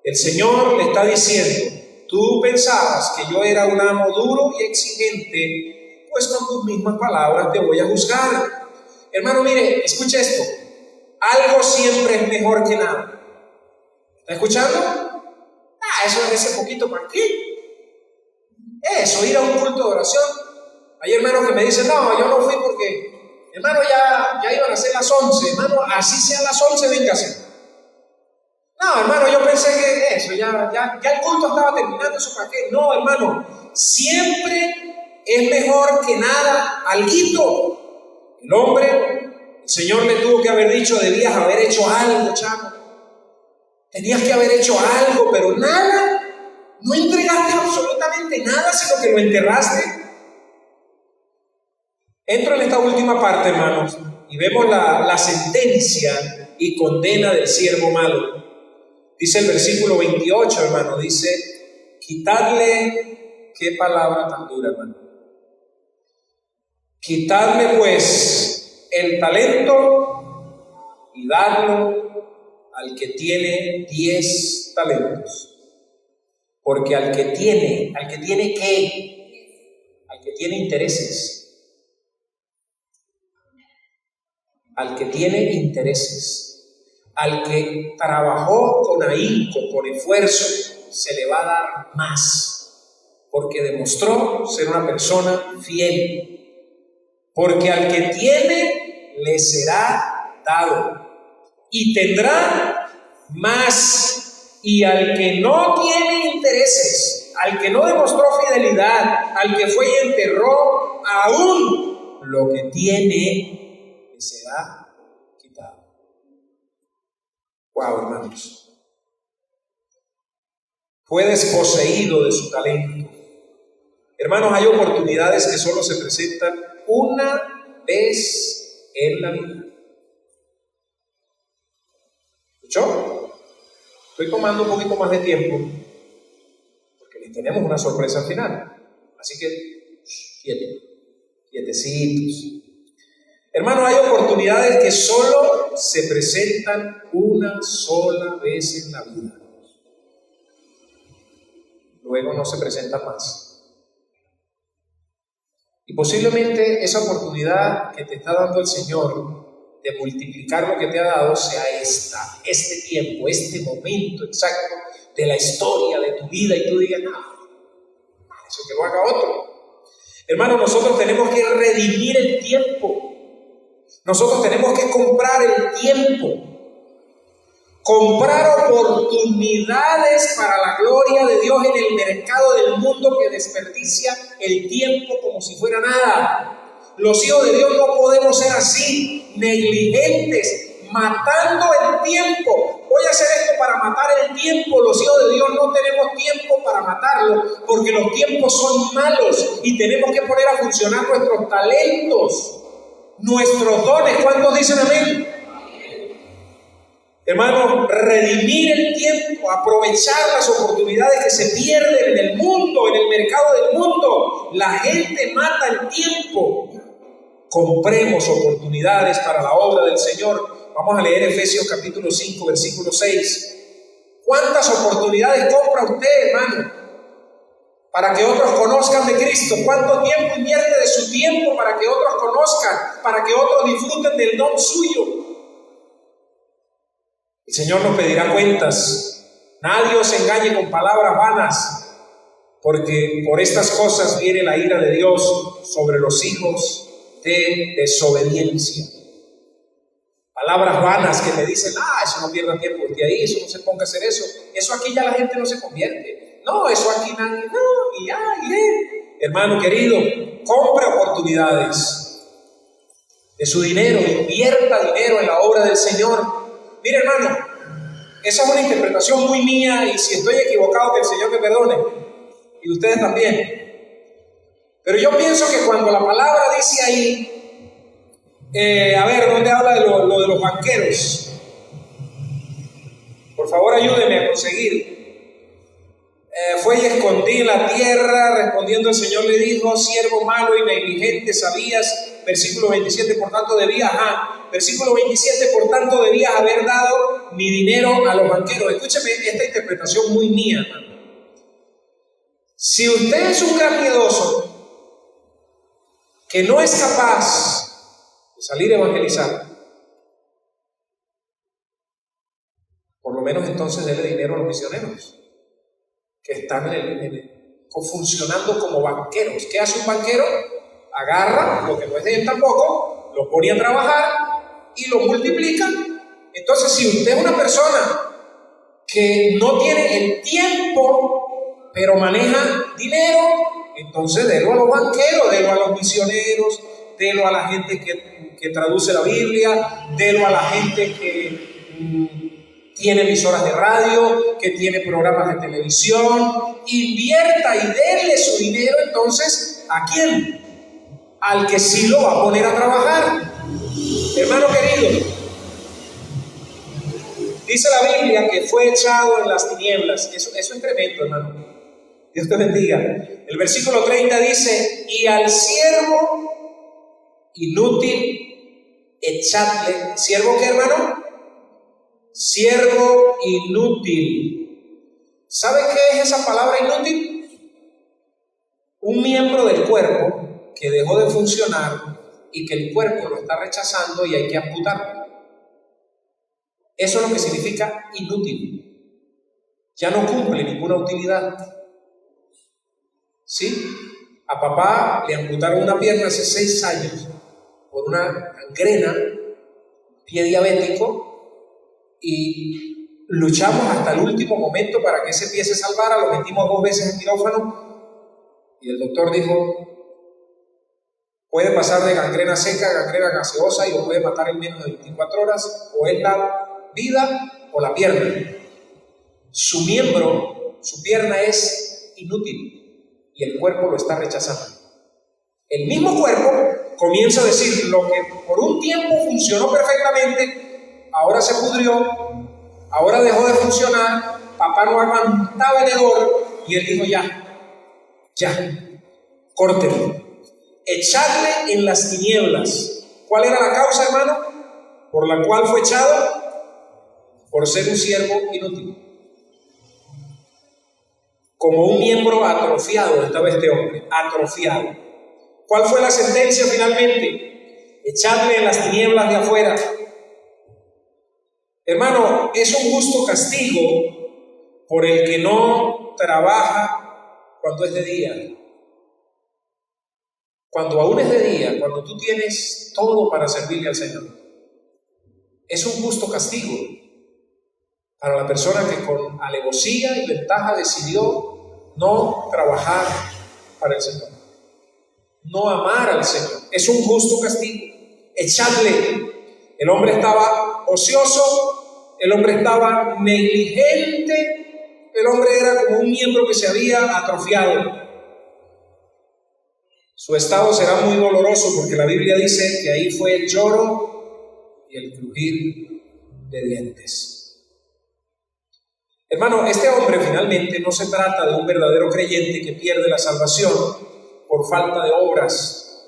El Señor le está diciendo, tú pensabas que yo era un amo duro y exigente, pues con tus mismas palabras te voy a juzgar. Hermano, mire, escuche esto. Algo siempre es mejor que nada. ¿Está escuchando? Eso es ese poquito para aquí. Eso, ir a un culto de oración. Hay hermanos que me dicen, no, yo no fui porque, hermano, ya iban a ser las 11. Hermano, así sea las 11, véngase. No, hermano, yo pensé que eso, ya el culto estaba terminando, ¿eso para qué? No, hermano, siempre es mejor que nada alguito. El hombre, el Señor le tuvo que haber dicho, debías haber hecho algo, chavo. Tenías que haber hecho algo, pero nada. No entregaste absolutamente nada, sino que lo enterraste. Entro en esta última parte, hermanos, y vemos la sentencia y condena del siervo malo. Dice el versículo 28, hermano, dice, quitadle, qué palabra tan dura, hermano. Quitadle pues el talento y dadlo al que tiene 10 talentos. Porque al que tiene ¿qué? Al que tiene intereses. Al que tiene intereses. Al que trabajó con ahínco, con esfuerzo, se le va a dar más. Porque demostró ser una persona fiel. Porque al que tiene, le será dado. Y tendrá más. Y al que no tiene intereses, al que no demostró fidelidad, al que fue y enterró aún lo que tiene le será quitado. Wow, hermanos. Fue desposeído de su talento. Hermanos, hay oportunidades que solo se presentan una vez en la vida. ¿Escuchó? Estoy tomando un poquito más de tiempo porque les tenemos una sorpresa al final. Así que, quietecitos. Hermanos, hay oportunidades que solo se presentan una sola vez en la vida. Luego no se presentan más. Y posiblemente esa oportunidad que te está dando el Señor de multiplicar lo que te ha dado sea este tiempo, este momento exacto de la historia de tu vida, y tú digas, no, eso que lo haga otro. Hermano, nosotros tenemos que redimir el tiempo. Nosotros tenemos que comprar el tiempo. Comprar oportunidades para la gloria de Dios en el mercado del mundo que desperdicia el tiempo como si fuera nada. Los hijos de Dios no podemos ser así, negligentes, matando el tiempo. Voy a hacer esto para matar el tiempo. Los hijos de Dios no tenemos tiempo para matarlo, porque los tiempos son malos y tenemos que poner a funcionar nuestros talentos, nuestros dones. ¿Cuántos dicen amén? Hermanos, redimir el tiempo, aprovechar las oportunidades que se pierden en el mundo, en el mercado del mundo. La gente mata el tiempo. Compremos oportunidades para la obra del Señor. Vamos a leer Efesios capítulo 5, versículo 6. ¿Cuántas oportunidades compra usted, hermano, para que otros conozcan de Cristo? ¿Cuánto tiempo invierte de su tiempo para que otros conozcan, para que otros disfruten del don suyo? El Señor nos pedirá cuentas. Nadie os engañe con palabras vanas, porque por estas cosas viene la ira de Dios sobre los hijos de desobediencia. Palabras vanas que me dicen, eso no pierda tiempo de ahí, eso no se ponga a hacer eso. Eso aquí ya la gente no se convierte. No, eso aquí nadie, no, y ya, Hermano querido, compre oportunidades de su dinero, invierta dinero en la obra del Señor. Mire, hermano, esa es una interpretación muy mía, y si estoy equivocado, que el Señor me perdone, y ustedes también. Pero yo pienso que cuando la palabra dice ahí, ¿dónde habla de lo de los banqueros? Por favor, ayúdenme a conseguir. Fue y escondí en la tierra, respondiendo el Señor le dijo, siervo malo y negligente, sabías, versículo 27, por tanto versículo 27, por tanto debías haber dado mi dinero a los banqueros. Escúcheme esta interpretación muy mía, hermano. Si usted es un gran miedoso que no es capaz de salir a evangelizar, por lo menos entonces dele dinero a los misioneros que están funcionando como banqueros. ¿Qué hace un banquero? Agarra lo que no es de él tampoco, lo pone a trabajar y lo multiplica. Entonces, si usted es una persona que no tiene el tiempo, pero maneja dinero, entonces délo a los banqueros, délo a los misioneros, délo a la gente que traduce la Biblia, délo a la gente que tiene emisoras de radio, que tiene programas de televisión. Invierta y déle su dinero entonces, ¿a quién? Al que sí lo va a poner a trabajar. Hermano querido, dice la Biblia que fue echado en las tinieblas. Eso es tremendo, hermano. Dios te bendiga. El versículo 30 dice, y al siervo inútil echadle. ¿Siervo qué, hermano? Siervo inútil. ¿Sabe qué es esa palabra inútil? Un miembro del cuerpo que dejó de funcionar y que el cuerpo lo está rechazando y hay que amputarlo. Eso es lo que significa inútil. Ya no cumple ninguna utilidad. ¿Sí? A papá le amputaron una pierna hace 6 años por una gangrena, pie diabético, y luchamos hasta el último momento para que ese pie se salvara. Lo metimos 2 veces en quirófano y el doctor dijo, Puede pasar de gangrena seca a gangrena gaseosa y lo puede matar en menos de 24 horas, o es la vida o la pierna. Su miembro, su pierna es inútil y el cuerpo lo está rechazando. El mismo cuerpo comienza a decir: lo que por un tiempo funcionó perfectamente, ahora se pudrió, ahora dejó de funcionar, papá no aguantaba el hedor, y él dijo: ya, córtenlo, echarle en las tinieblas. ¿Cuál era la causa, hermano, por la cual fue echado? Por ser un siervo inútil. Como un miembro atrofiado estaba este hombre, atrofiado. ¿Cuál fue la sentencia finalmente? Echarle en las tinieblas de afuera. Hermano, es un justo castigo por el que no trabaja cuando es de día. Cuando aún es de día, cuando tú tienes todo para servirle al Señor. Es un justo castigo para la persona que con alevosía y ventaja decidió no trabajar para el Señor, no amar al Señor. Es un justo castigo. Echadle. El hombre estaba ocioso, el hombre estaba negligente, el hombre era como un miembro que se había atrofiado. Su estado será muy doloroso, porque la Biblia dice que ahí fue el lloro y el crujir de dientes. Hermano, este hombre finalmente no se trata de un verdadero creyente que pierde la salvación por falta de obras,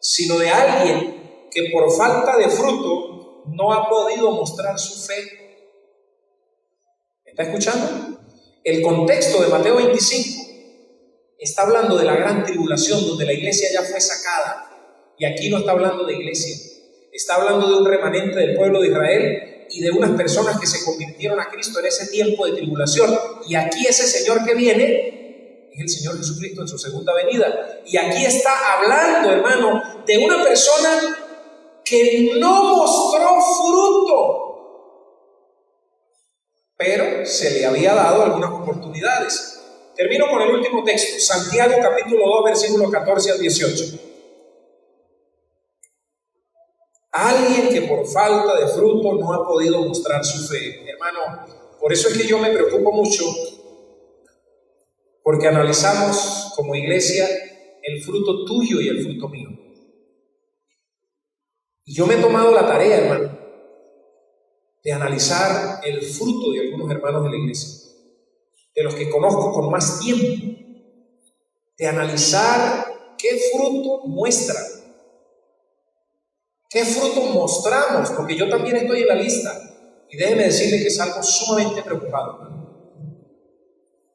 sino de alguien que por falta de fruto no ha podido mostrar su fe. ¿Me está escuchando? El contexto de Mateo 25 está hablando de la gran tribulación, donde la iglesia ya fue sacada, y aquí no está hablando de iglesia, está hablando de un remanente del pueblo de Israel y de unas personas que se convirtieron a Cristo en ese tiempo de tribulación. Y aquí ese Señor que viene es el Señor Jesucristo en su segunda venida. Y aquí está hablando, hermano, de una persona que no mostró fruto, pero se le había dado algunas oportunidades. Termino con el último texto, Santiago capítulo 2, versículo 14 al 18. Alguien que por falta de fruto no ha podido mostrar su fe. Hermano, por eso es que yo me preocupo mucho, porque analizamos como iglesia el fruto tuyo y el fruto mío. Y yo me he tomado la tarea, hermano, de analizar el fruto de algunos hermanos de la iglesia, de los que conozco con más tiempo, de analizar qué fruto muestran, qué fruto mostramos, porque yo también estoy en la lista, y déjeme decirle que es algo sumamente preocupado,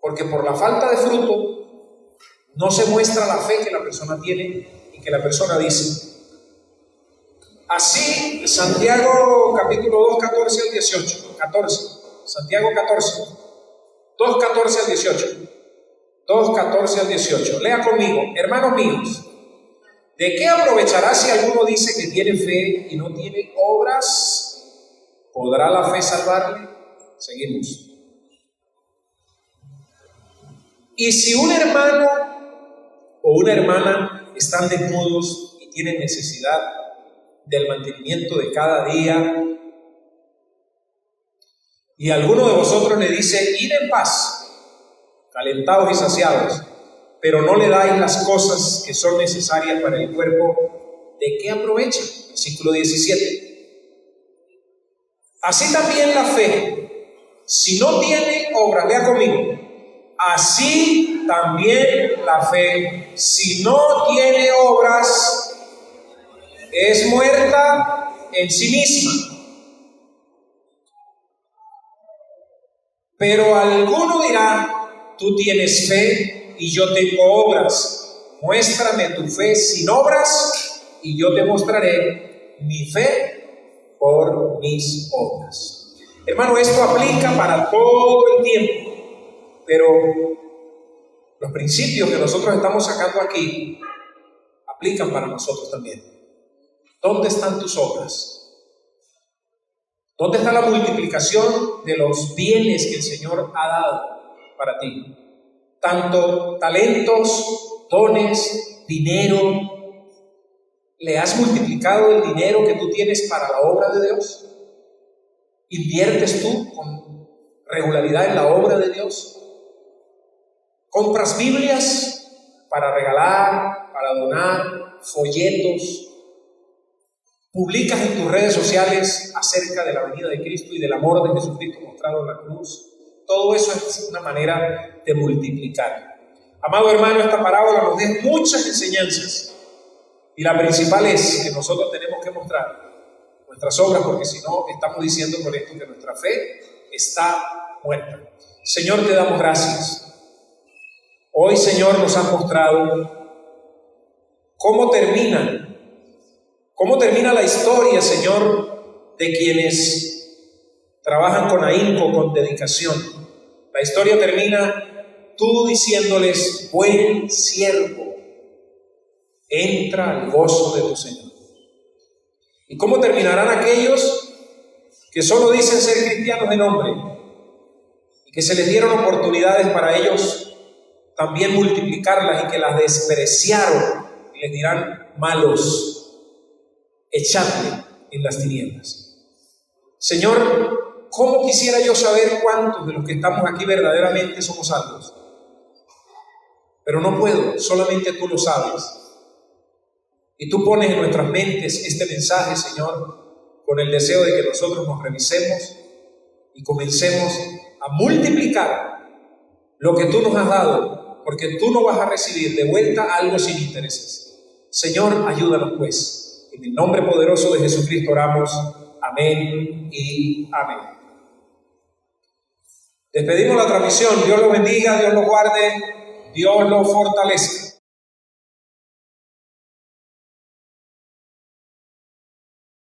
porque por la falta de fruto no se muestra la fe que la persona tiene y que la persona dice. Así, Santiago capítulo 2, 14 al 18, 14, Santiago 14, 2, 14 al 18, 2, 14 al 18, lea conmigo: hermanos míos, ¿de qué aprovechará si alguno dice que tiene fe y no tiene obras? ¿Podrá la fe salvarle? Seguimos. Y si un hermano o una hermana están desnudos y tienen necesidad del mantenimiento de cada día, y alguno de vosotros le dice: id en paz, calentados y saciados, pero no le dais las cosas que son necesarias para el cuerpo, ¿de qué aprovecha? Versículo 17. Así también la fe, si no tiene obras, lea conmigo, así también la fe, si no tiene obras, es muerta en sí misma. Pero alguno dirá: tú tienes fe y yo tengo obras. Muéstrame tu fe sin obras y yo te mostraré mi fe por mis obras. Hermano, esto aplica para todo el tiempo, pero los principios que nosotros estamos sacando aquí aplican para nosotros también. ¿Dónde están tus obras? ¿Dónde está la multiplicación de los bienes que el Señor ha dado para ti? Tanto talentos, dones, dinero, ¿Le has multiplicado el dinero que tú tienes para la obra de Dios? ¿Inviertes tú con regularidad en la obra de Dios? ¿Compras Biblias para regalar, para donar, folletos? ¿Publicas en tus redes sociales acerca de la venida de Cristo y del amor de Jesucristo mostrado en la cruz? Todo eso es una manera de multiplicar. Amado hermano, esta parábola nos deja muchas enseñanzas. Y la principal es que nosotros tenemos que mostrar nuestras obras, porque si no, estamos diciendo con esto que nuestra fe está muerta. Señor, te damos gracias. Hoy, Señor, nos has mostrado cómo termina la historia, Señor, de quienes trabajan con ahínco, con dedicación. La historia termina tú diciéndoles: buen siervo, entra al gozo de tu Señor. ¿Y cómo terminarán aquellos que solo dicen ser cristianos de nombre y que se les dieron oportunidades para ellos también multiplicarlas y que las despreciaron y les dirán: malos, echadle en las tinieblas? Señor, ¿cómo quisiera yo saber cuántos de los que estamos aquí verdaderamente somos salvos? Pero no puedo, solamente tú lo sabes. Y tú pones en nuestras mentes este mensaje, Señor, con el deseo de que nosotros nos revisemos y comencemos a multiplicar lo que tú nos has dado, porque tú no vas a recibir de vuelta algo sin intereses. Señor, ayúdanos pues. En el nombre poderoso de Jesucristo oramos. Amén y amén. Despedimos la transmisión. Dios los bendiga, Dios los guarde, Dios los fortalezca.